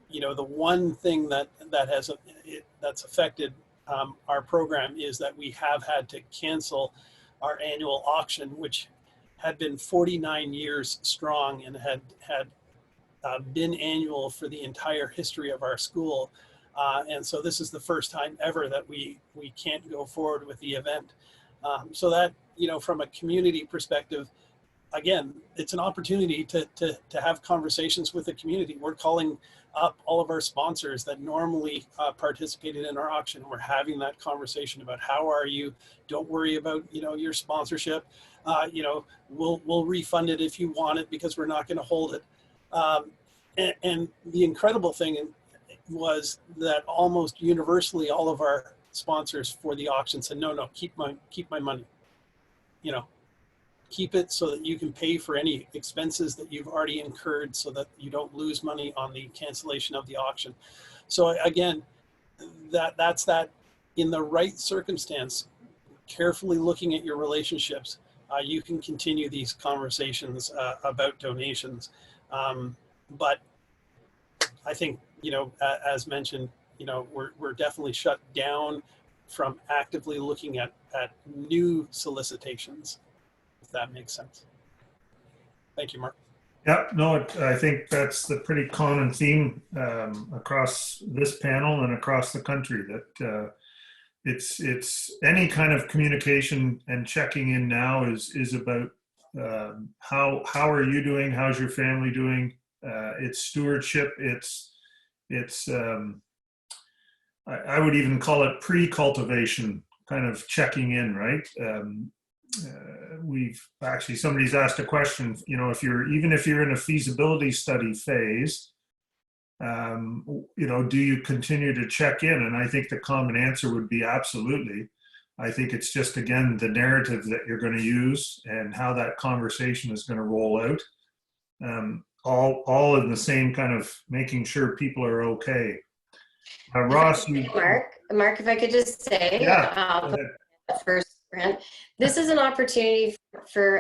the one thing that's affected our program is that we have had to cancel our annual auction, which had been 49 years strong and had been annual for the entire history of our school. And so this is the first time ever that we can't go forward with the event. So that, from a community perspective, again, it's an opportunity to have conversations with the community. We're calling up all of our sponsors that normally participated in our auction. We're having that conversation about how are you? Don't worry about, your sponsorship. We'll refund it if you want it, because we're not going to hold it. And the incredible thing was that almost universally all of our sponsors for the auction said, no, keep my money, keep it so that you can pay for any expenses that you've already incurred, so that you don't lose money on the cancellation of the auction. So again, that's that in the right circumstance, carefully looking at your relationships, you can continue these conversations about donations. But I think, as mentioned, we're definitely shut down from actively looking at new solicitations, if that makes sense. Thank you, Mark. Yeah, no, I think that's the pretty common theme across this panel and across the country, that it's any kind of communication and checking in now is about how are you doing? How's your family doing? It's stewardship. It's I would even call it pre-cultivation kind of checking in, right? We've actually, somebody's asked a question, even if you're in a feasibility study phase, do you continue to check in? And I think the common answer would be absolutely. I think it's just, again, the narrative that you're going to use and how that conversation is going to roll out. All in the same kind of making sure people are okay. Ross, Mark, if I could just say, yeah, first, Brent, this is an opportunity for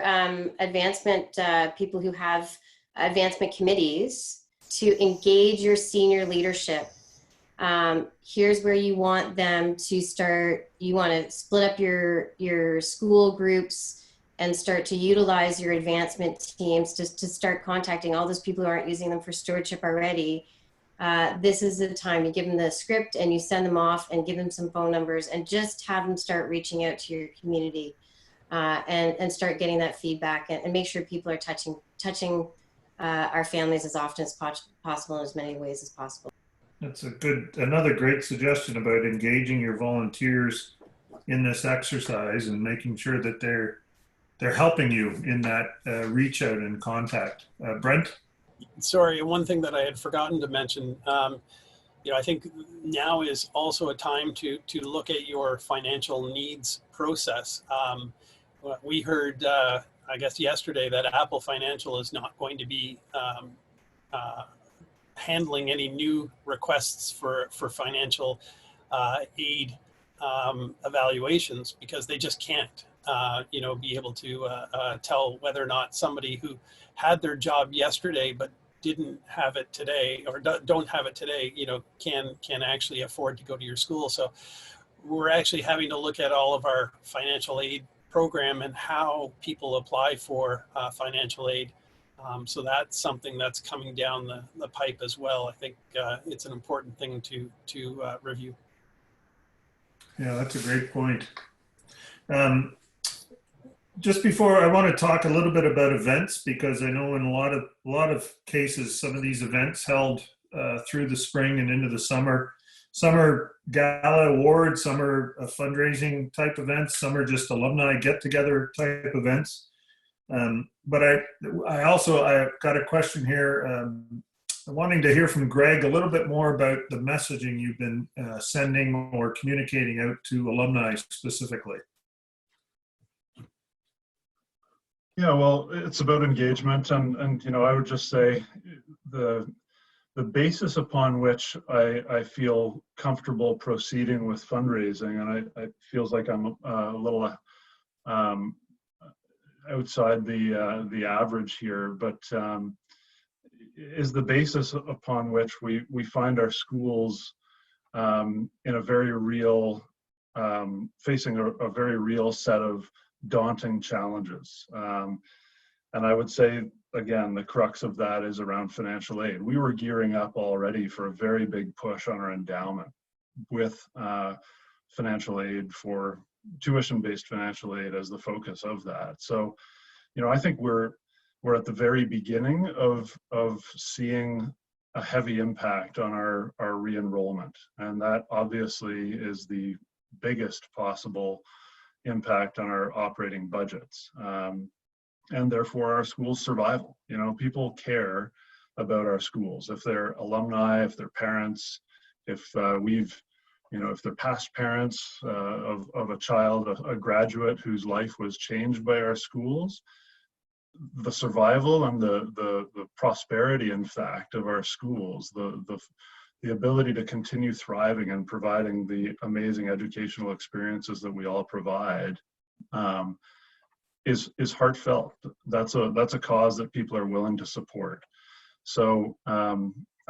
advancement people who have advancement committees to engage your senior leadership. Here's where you want them to start. You want to split up your school groups and start to utilize your advancement teams to start contacting all those people who aren't using them for stewardship already. This is the time you give them the script and you send them off and give them some phone numbers and just have them start reaching out to your community. and start getting that feedback and make sure people are touching our families as often as possible in as many ways as possible. That's another great suggestion about engaging your volunteers in this exercise and making sure that they're helping you in that reach out and contact. Brent? Sorry, one thing that I had forgotten to mention, I think now is also a time to look at your financial needs process. We heard, I guess yesterday, that Apple Financial is not going to be handling any new requests for financial aid evaluations because they just can't, be able to tell whether or not somebody who had their job yesterday but didn't have it today or don't have it today, can actually afford to go to your school. So we're actually having to look at all of our financial aid program and how people apply for financial aid. So that's something that's coming down the pipe as well. I think it's an important thing to review. Yeah, that's a great point. Just before, I want to talk a little bit about events, because I know in a lot of cases, some of these events held through the spring and into the summer. Some are gala awards, some are fundraising type events, some are just alumni get-together type events. But I've got a question here. Wanting to hear from Greg a little bit more about the messaging you've been sending or communicating out to alumni specifically. Yeah, well, it's about engagement, and I would just say the basis upon which I feel comfortable proceeding with fundraising, and I feels like I'm a little outside the average here, but is the basis upon which we find our schools in a very real, facing a very real set of daunting challenges. And I would say, again, the crux of that is around financial aid. We were gearing up already for a very big push on our endowment with financial aid, for tuition-based financial aid as the focus of that. So, I think we're at the very beginning of seeing a heavy impact on our re-enrollment. And that obviously is the biggest possible impact on our operating budgets. And therefore our school's survival. People care about our schools. If they're alumni, if they're parents, if if they're past parents of a child, a graduate whose life was changed by our schools, the survival and the prosperity, in fact, of our schools, the ability to continue thriving and providing the amazing educational experiences that we all provide, is heartfelt. That's a cause that people are willing to support. So I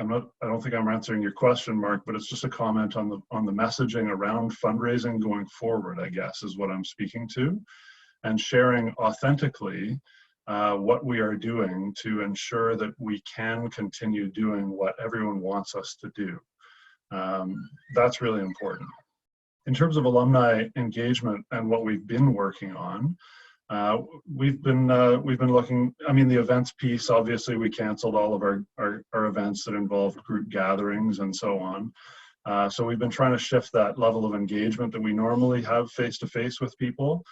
don't think I'm answering your question, Mark, but it's just a comment on the messaging around fundraising going forward, I guess, is what I'm speaking to, and sharing authentically what we are doing to ensure that we can continue doing what everyone wants us to do. That's really important. In terms of alumni engagement and what we've been working on, we've been looking. I mean, the events piece. Obviously, we canceled all of our events that involved group gatherings and so on. So we've been trying to shift that level of engagement that we normally have face-to-face with people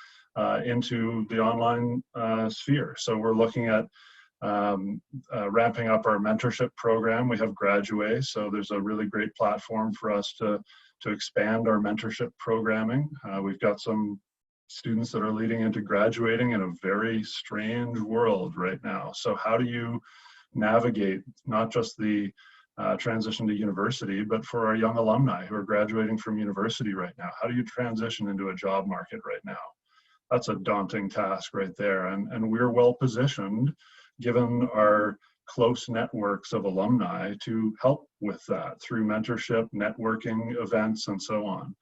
into the online sphere. So we're looking at ramping up our mentorship program. We have Graduate, so there's a really great platform for us to expand our mentorship programming. We've got some students that are leading into graduating in a very strange world right now. So how do you navigate not just the transition to university, but for our young alumni who are graduating from university right now? How do you transition into a job market right now? That's a daunting task right there. And we're well positioned, given our close networks of alumni, to help with that through mentorship, networking events, and so on.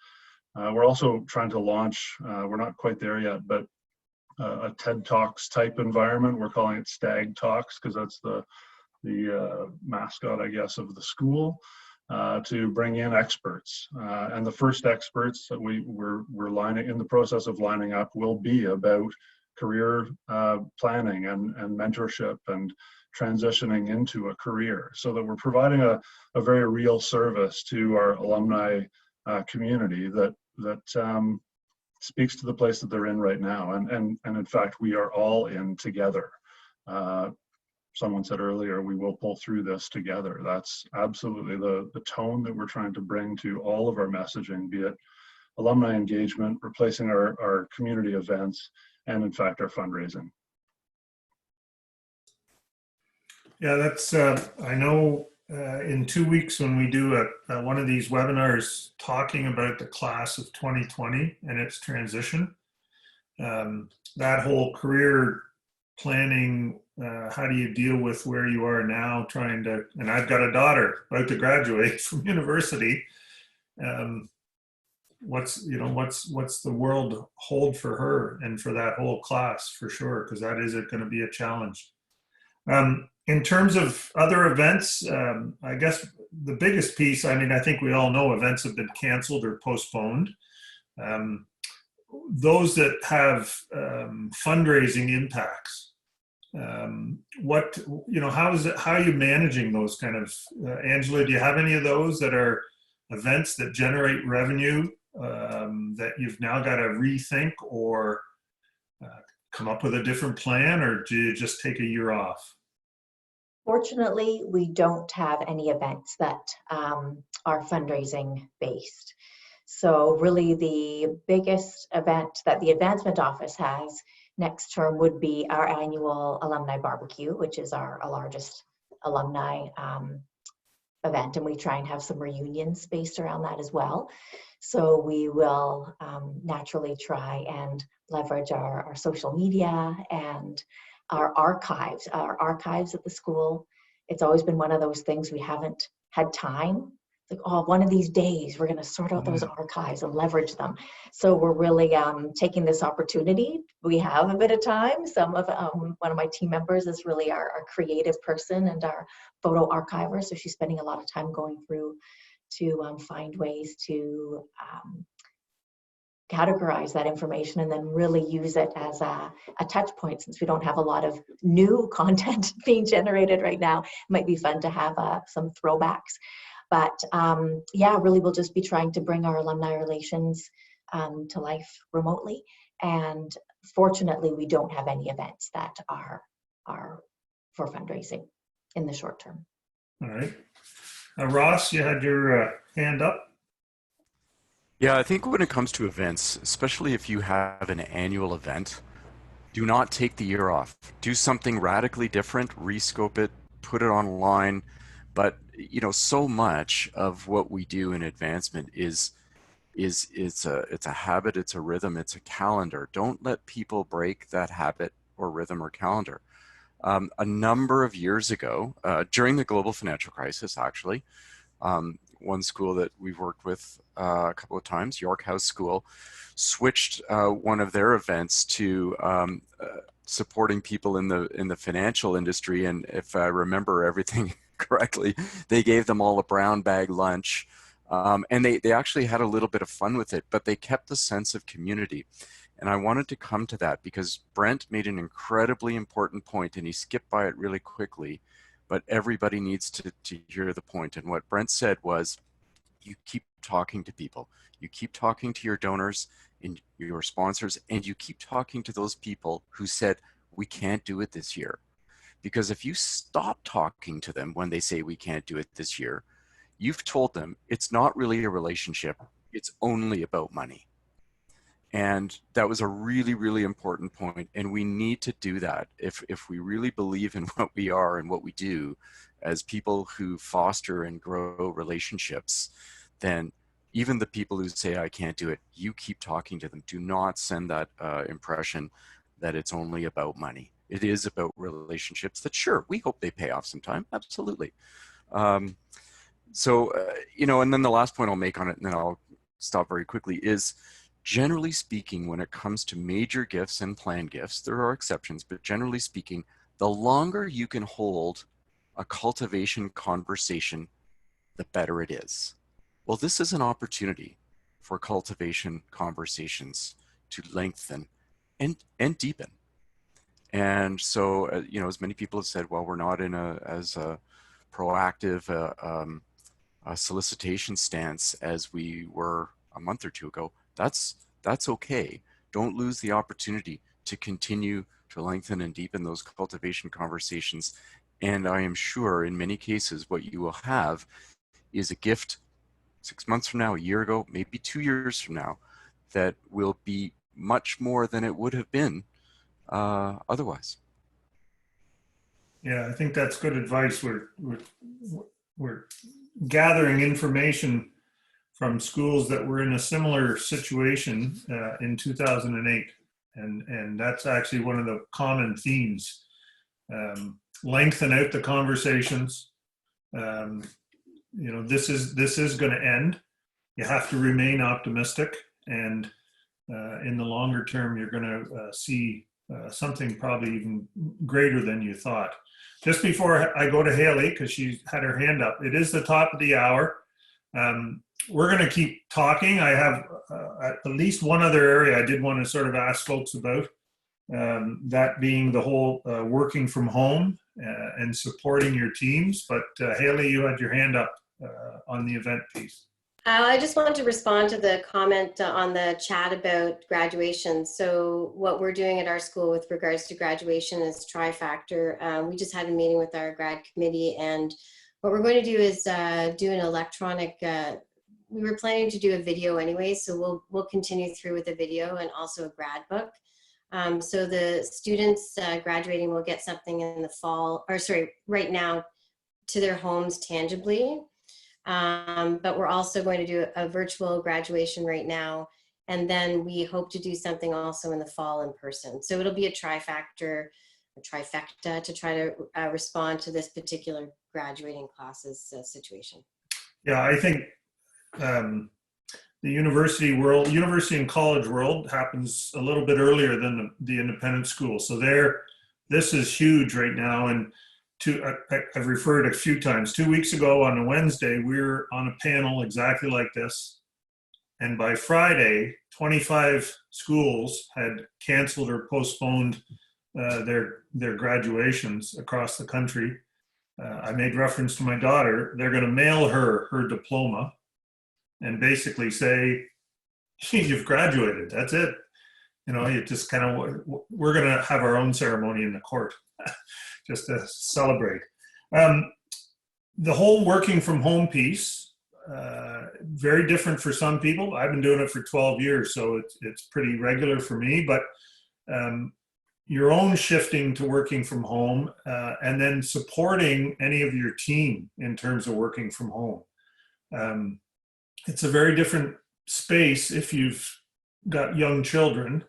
We're also trying to launch, we're not quite there yet, but a TED Talks type environment. We're calling it Stag Talks because that's the mascot, I guess, of the school. to bring in experts. And the first experts that we're lining in the process of lining up will be about career planning and mentorship and transitioning into a career, so that we're providing a very real service to our alumni community that speaks to the place that they're in right now. And in fact, we are all in together. Someone said earlier, we will pull through this together. That's absolutely the tone that we're trying to bring to all of our messaging, be it alumni engagement, replacing our community events, and in fact, our fundraising. Yeah, that's, I know in 2 weeks when we do one of these webinars talking about the class of 2020 and its transition, that whole career planning, how do you deal with where you are now trying to, and I've got a daughter about to graduate from university. What's the world hold for her and for that whole class, for sure, because that is going to be a challenge. In terms of other events, I guess the biggest piece, I mean, I think we all know events have been canceled or postponed. Those that have fundraising impacts, how are you managing those kind of, Angela, do you have any of those that are events that generate revenue that you've now got to rethink or come up with a different plan, or do you just take a year off? Fortunately, we don't have any events that are fundraising based. So really the biggest event that the advancement office has next term would be our annual alumni barbecue, which is our largest alumni event. And we try and have some reunions based around that as well. So we will naturally try and leverage our social media and our archives at the school. It's always been one of those things we haven't had time. Like, oh, one of these days we're going to sort out those archives and leverage them. So we're really taking this opportunity. We have a bit of time. Some of one of my team members is really our creative person and our photo archiver. So she's spending a lot of time going through to find ways to categorize that information and then really use it as a touch point. Since we don't have a lot of new content being generated right now, it might be fun to have some throwbacks. But yeah, really we'll just be trying to bring our alumni relations to life remotely. And fortunately, we don't have any events that are for fundraising in the short term. All right. Ross, you had your hand up. Yeah, I think when it comes to events, especially if you have an annual event, do not take the year off. Do something radically different, rescope it, put it online. But so much of what we do in advancement is it's a habit, it's a rhythm, it's a calendar. Don't let people break that habit or rhythm or calendar. A number of years ago, during the global financial crisis, actually, one school that we've worked with a couple of times, York House School, switched one of their events to supporting people in the financial industry. And if I remember everything correctly, they gave them all a brown bag lunch. And they actually had a little bit of fun with it, but they kept the sense of community. And I wanted to come to that because Brent made an incredibly important point, and he skipped by it really quickly, but everybody needs to hear the point. And what Brent said was, you keep talking to people. You keep talking to your donors and your sponsors, and you keep talking to those people who said, we can't do it this year. Because if you stop talking to them when they say we can't do it this year, you've told them it's not really a relationship, it's only about money. And that was a really, really important point. And we need to do that if we really believe in what we are and what we do as people who foster and grow relationships. Then even the people who say, I can't do it, you keep talking to them. Do not send that impression that it's only about money. It is about relationships that, sure, we hope they pay off sometime. Absolutely. And then the last point I'll make on it, and then I'll stop very quickly, is generally speaking, when it comes to major gifts and planned gifts, there are exceptions, but generally speaking, the longer you can hold a cultivation conversation the better it is. Well, this is an opportunity for cultivation conversations to lengthen and deepen. And so, as many people have said, well, we're not in as a proactive solicitation stance as we were a month or two ago. That's okay. Don't lose the opportunity to continue to lengthen and deepen those cultivation conversations. And I am sure in many cases, what you will have is a gift 6 months from now, a year ago, maybe 2 years from now, that will be much more than it would have been otherwise. Yeah, I think that's good advice. We're gathering information from schools that were in a similar situation in 2008, and that's actually one of the common themes. Lengthen out the conversations. This is going to end. You have to remain optimistic, and in the longer term, you're going to see something probably even greater than you thought. Just before I go to Hallie, because she had her hand up, it is the top of the hour. We're going to keep talking. I have at least one other area I did want to sort of ask folks about, that being the whole working from home and supporting your teams. But Hallie, you had your hand up on the event piece. I just wanted to respond to the comment on the chat about graduation. So what we're doing at our school with regards to graduation is Trifactor. We just had a meeting with our grad committee, and what we're going to do is do an electronic, we were planning to do a video anyway, so we'll continue through with a video and also a grad book. So the students graduating will get something in the fall, or sorry, right now to their homes tangibly. But we're also going to do a virtual graduation right now. And then we hope to do something also in the fall in person. So it'll be a trifecta to try to respond to this particular graduating classes situation. Yeah, I think the university and college world happens a little bit earlier than the independent school. So this is huge right now. And I've referred a few times. 2 weeks ago on a Wednesday, we were on a panel exactly like this. And by Friday, 25 schools had canceled or postponed their graduations across the country. I made reference to my daughter. They're going to mail her diploma and basically say, you've graduated. That's it. You just kind of, we're going to have our own ceremony in the court just to celebrate. The whole working from home piece, very different for some people. I've been doing it for 12 years, so it's pretty regular for me, but your own shifting to working from home and then supporting any of your team in terms of working from home. It's a very different space if you've got young children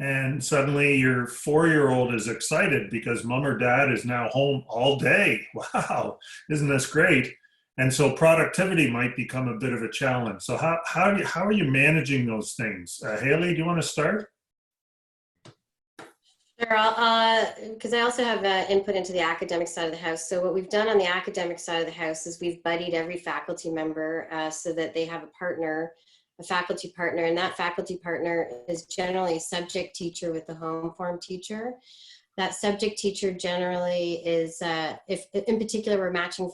and suddenly your 4-year-old is excited because mom or dad is now home all day. Wow, isn't this great? And so productivity might become a bit of a challenge. So how are you managing those things? Hallie, do you want to start? Sure, because I also have input into the academic side of the house. So what we've done on the academic side of the house is we've buddied every faculty member so that they have a faculty partner, and that faculty partner is generally a subject teacher with a home form teacher. That subject teacher generally is, if in particular we're matching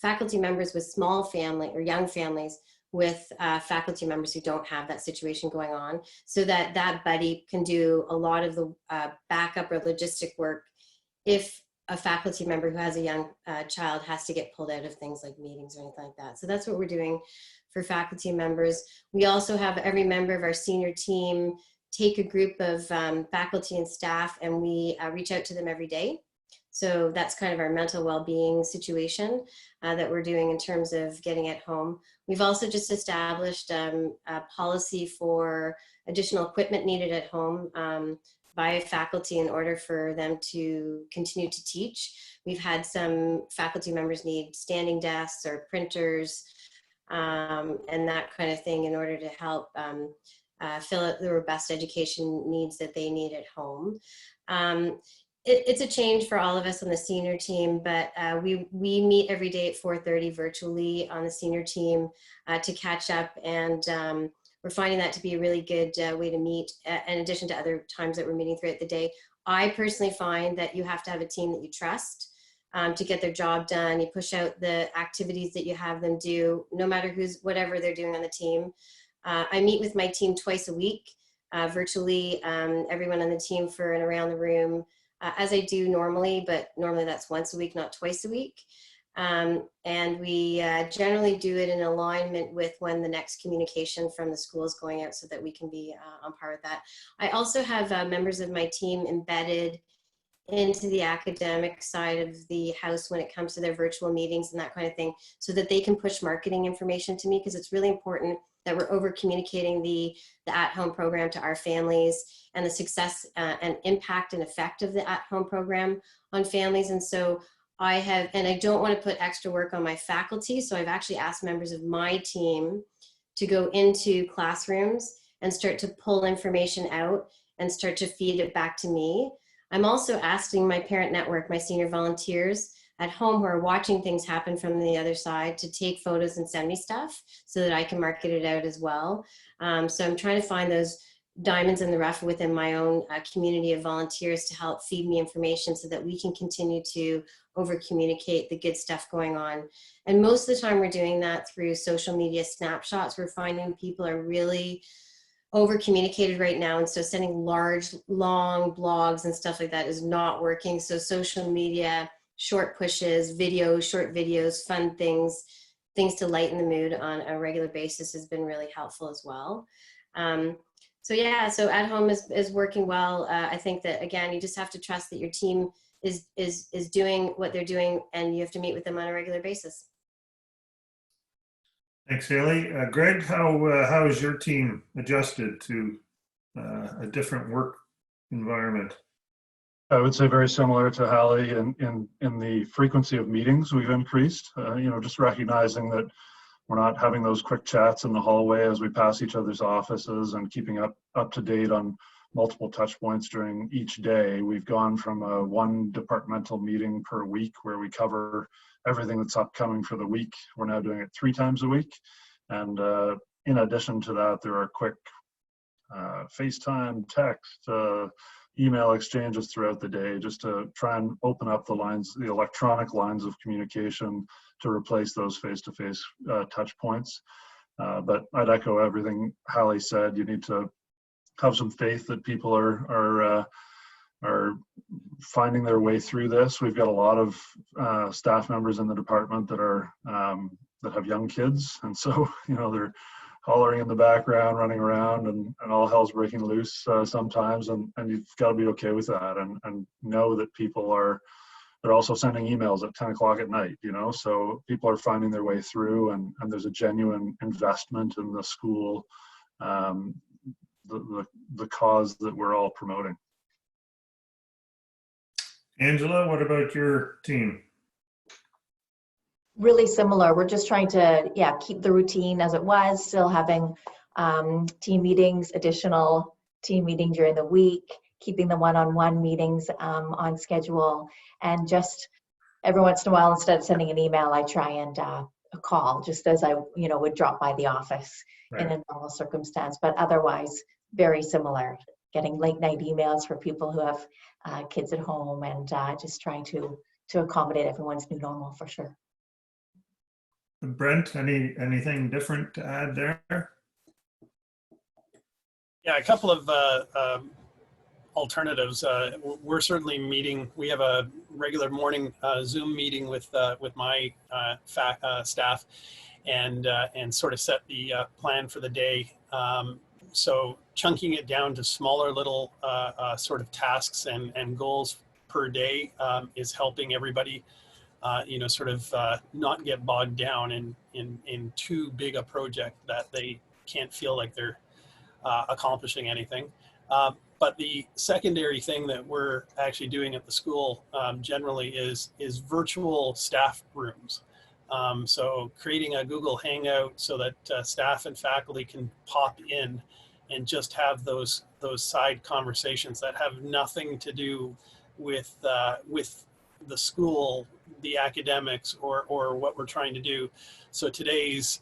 faculty members with small family or young families with faculty members who don't have that situation going on, so that that buddy can do a lot of the backup or logistic work if a faculty member who has a young child has to get pulled out of things like meetings or anything like that. So that's what we're doing for faculty members. We also have every member of our senior team take a group of faculty and staff, and we reach out to them every day. So that's kind of our mental well-being situation that we're doing in terms of getting at home. We've also just established a policy for additional equipment needed at home by faculty in order for them to continue to teach. We've had some faculty members need standing desks or printers and that kind of thing in order to help fill out the robust education needs that they need at home. it's a change for all of us on the senior team, but we meet every day at 4:30 virtually on the senior team to catch up, and we're finding that to be a really good way to meet, in addition to other times that we're meeting throughout the day. I personally find that you have to have a team that you trust to get their job done. You push out the activities that you have them do, no matter whatever they're doing on the team. I meet with my team twice a week, virtually, everyone on the team for and around the room, as I do normally, but normally that's once a week, not twice a week. And we generally do it in alignment with when the next communication from the school is going out, so that we can be on par with that. I also have members of my team embedded into the academic side of the house when it comes to their virtual meetings and that kind of thing, so that they can push marketing information to me, because it's really important that we're over communicating the at-home program to our families, and the success and impact and effect of the at-home program on families. And so I don't want to put extra work on my faculty, so I've actually asked members of my team to go into classrooms and start to pull information out and start to feed it back to me. I'm also asking my parent network, my senior volunteers at home who are watching things happen from the other side, to take photos and send me stuff so that I can market it out as well. So I'm trying to find those diamonds in the rough within my own community of volunteers to help feed me information, so that we can continue to over communicate the good stuff going on. And most of the time we're doing that through social media snapshots. We're finding people are really over communicated right now, and so sending large, long blogs and stuff like that is not working. So social media, short pushes, videos, short videos, fun things to lighten the mood on a regular basis has been really helpful as well. So yeah, so at home is working well. I think that, again, you just have to trust that your team is doing what they're doing, and you have to meet with them on a regular basis. Thanks, Haley. Greg, how is your team adjusted to a different work environment? I would say very similar to Hallie in the frequency of meetings we've increased, just recognizing that we're not having those quick chats in the hallway as we pass each other's offices, and keeping up to date on multiple touch points during each day. We've gone from a one departmental meeting per week where we cover everything that's upcoming for the week. We're now doing it 3 times a week. And in addition to that, there are quick FaceTime, text, email exchanges throughout the day, just to try and open up the electronic lines of communication to replace those face-to-face touch points. But I'd echo everything Hallie said. You need to have some faith that people are finding their way through this. We've got a lot of staff members in the department that have young kids, and so they're hollering in the background, running around, and all hell's breaking loose sometimes, and you've got to be okay with that, and know that they're also sending emails at 10 o'clock at night, so people are finding their way through, and there's a genuine investment in the school, the cause that we're all promoting. Angela, what about your team? Really similar. We're just trying to, keep the routine as it was, still having team meetings, additional team meeting during the week, keeping the one-on-one meetings on schedule, and just every once in a while, instead of sending an email, I try and a call, just as I would drop by the office in a normal circumstance. But otherwise, very similar. Getting late night emails for people who have kids at home, and just trying to accommodate everyone's new normal, for sure. Brent, anything different to add there? Yeah, a couple of alternatives. We're certainly meeting. We have a regular morning Zoom meeting with my staff, and sort of set the plan for the day. So chunking it down to smaller little sort of tasks and goals per day is helping everybody, sort of not get bogged down in too big a project that they can't feel like they're accomplishing anything. But the secondary thing that we're actually doing at the school generally is virtual staff rooms. So creating a Google Hangout so that staff and faculty can pop in and just have those side conversations that have nothing to do the school, the academics, or what we're trying to do. So today's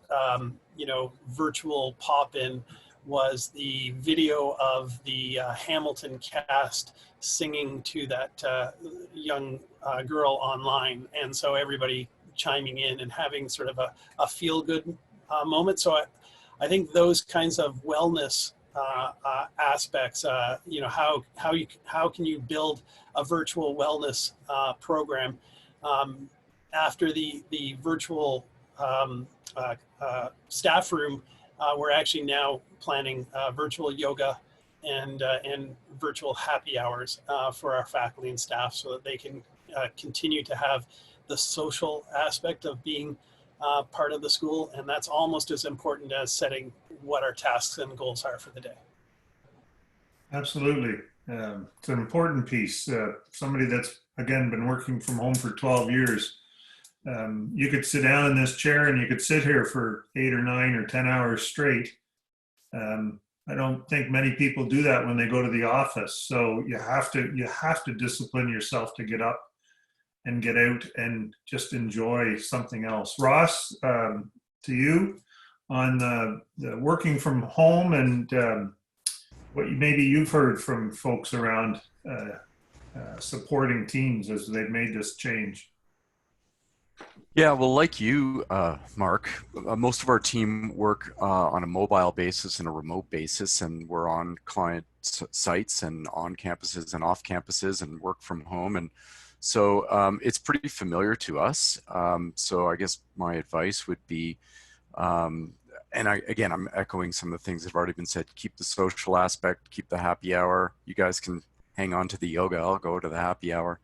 virtual pop-in was the video of the Hamilton cast singing to that young girl online, and so everybody chiming in and having sort of a feel-good moment. So I think those kinds of wellness aspects, how can you build a virtual wellness program after the virtual staff room. We're actually now planning virtual yoga and virtual happy hours for our faculty and staff, so that they can continue to have the social aspect of being part of the school, and that's almost as important as setting what our tasks and goals are for the day. Absolutely. It's an important piece. Somebody that's, again, been working from home for 12 years. You could sit down in this chair and you could sit here for 8 or 9 or 10 hours straight. I don't think many people do that when they go to the office. So you have to discipline yourself to get up and get out and just enjoy something else. Ross, to you on the working from home and what maybe you've heard from folks around supporting teams as they've made this change. Yeah, well, like you, Mark, most of our team work on a mobile basis and a remote basis, and we're on client sites and on campuses and off campuses and work from home. And so it's pretty familiar to us. So I guess my advice would be, and I'm echoing some of the things that have already been said, keep the social aspect, keep the happy hour. You guys can hang on to the yoga. I'll go to the happy hour.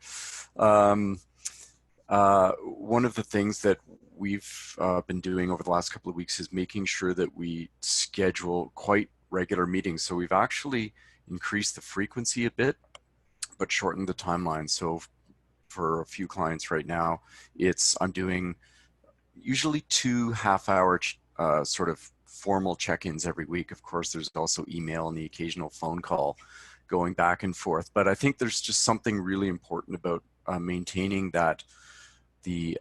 One of the things that we've been doing over the last couple of weeks is making sure that we schedule quite regular meetings. So we've actually increased the frequency a bit, but shortened the timeline. So for a few clients right now, I'm doing usually 2 half-hour sort of formal check-ins every week. Of course, there's also email and the occasional phone call going back and forth. But I think there's just something really important about maintaining that the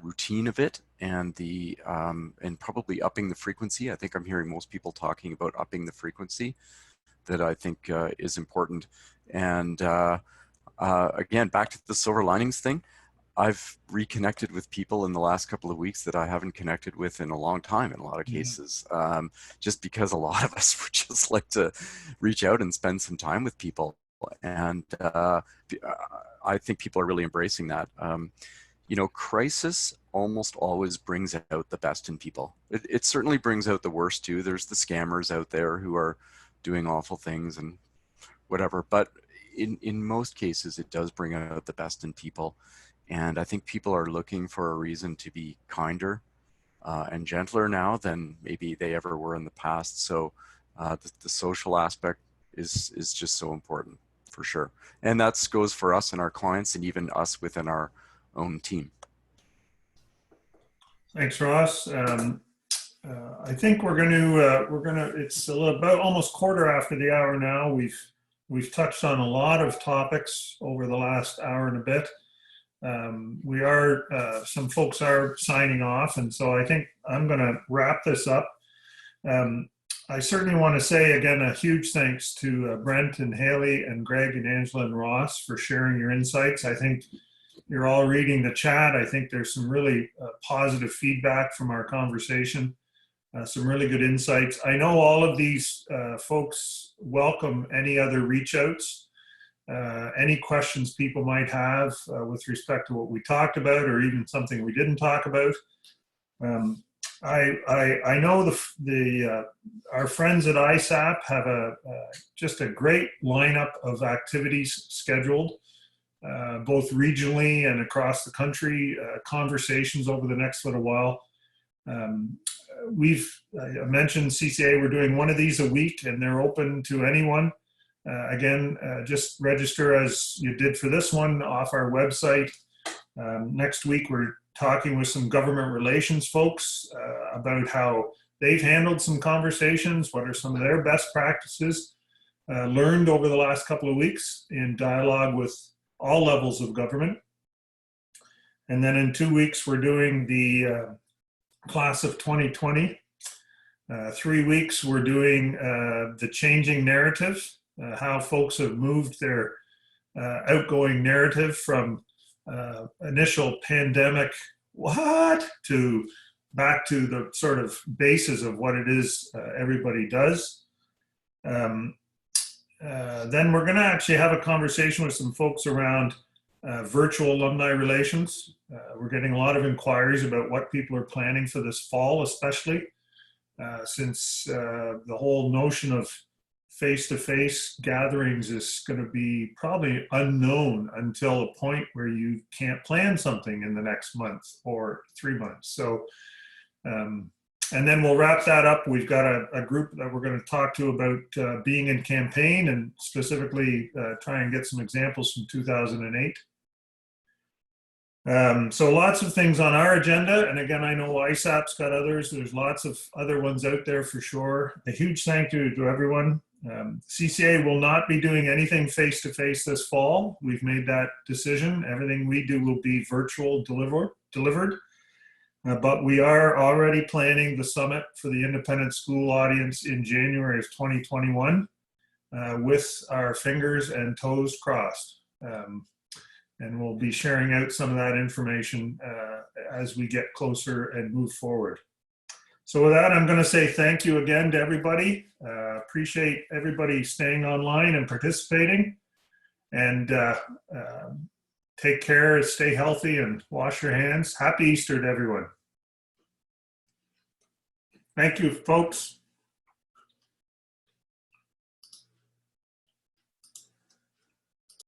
routine of it and and probably upping the frequency. I think I'm hearing most people talking about upping the frequency, that I think is important. And again, back to the silver linings thing, I've reconnected with people in the last couple of weeks that I haven't connected with in a long time in a lot of cases, just because a lot of us would just like to reach out and spend some time with people. And I think people are really embracing that. Crisis almost always brings out the best in people. It certainly brings out the worst too. There's the scammers out there who are doing awful things and whatever. But in most cases, it does bring out the best in people. And I think people are looking for a reason to be kinder and gentler now than maybe they ever were in the past. So the social aspect is just so important, for sure. And that goes for us and our clients, and even us within our own team. Thanks, Ross. I think we're going to. It's about almost quarter after the hour now. We've touched on a lot of topics over the last hour and a bit. Some folks are signing off, and so I think I'm going to wrap this up. I certainly want to say again a huge thanks to Brent and Hallie and Greg and Angela and Ross for sharing your insights. I think you're all reading the chat. I think there's some really positive feedback from our conversation, some really good insights. I know all of these folks welcome any other reach outs, any questions people might have with respect to what we talked about or even something we didn't talk about. I know our friends at ISAP have just a great lineup of activities scheduled, both regionally and across the country, conversations over the next little while. I mentioned CCA, we're doing one of these a week, and they're open to anyone. Again, just register as you did for this one off our website. Next week, we're talking with some government relations folks about how they've handled some conversations, what are some of their best practices. learned over the last couple of weeks in dialogue with all levels of government. And then in 2 weeks, we're doing the class of 2020. 3 weeks, we're doing the changing narrative, how folks have moved their outgoing narrative from initial pandemic, to back to the sort of basis of what it is everybody does. Then we're going to actually have a conversation with some folks around virtual alumni relations. We're getting a lot of inquiries about what people are planning for this fall, especially since the whole notion of face-to-face gatherings is going to be probably unknown until a point where you can't plan something in the next month or 3 months. So, and then we'll wrap that up. We've got a group that we're going to talk to about being in campaign, and specifically try and get some examples from 2008. So lots of things on our agenda. And again, I know ISAP's got others. There's lots of other ones out there for sure. A huge thank you to everyone. CCA will not be doing anything face-to-face this fall. We've made that decision. Everything we do will be virtual delivered. But we are already planning the summit for the independent school audience in January of 2021 with our fingers and toes crossed. And we'll be sharing out some of that information as we get closer and move forward. So with that, I'm going to say thank you again to everybody. Appreciate everybody staying online and participating. And take care, stay healthy, and wash your hands. Happy Easter to everyone. Thank you, folks.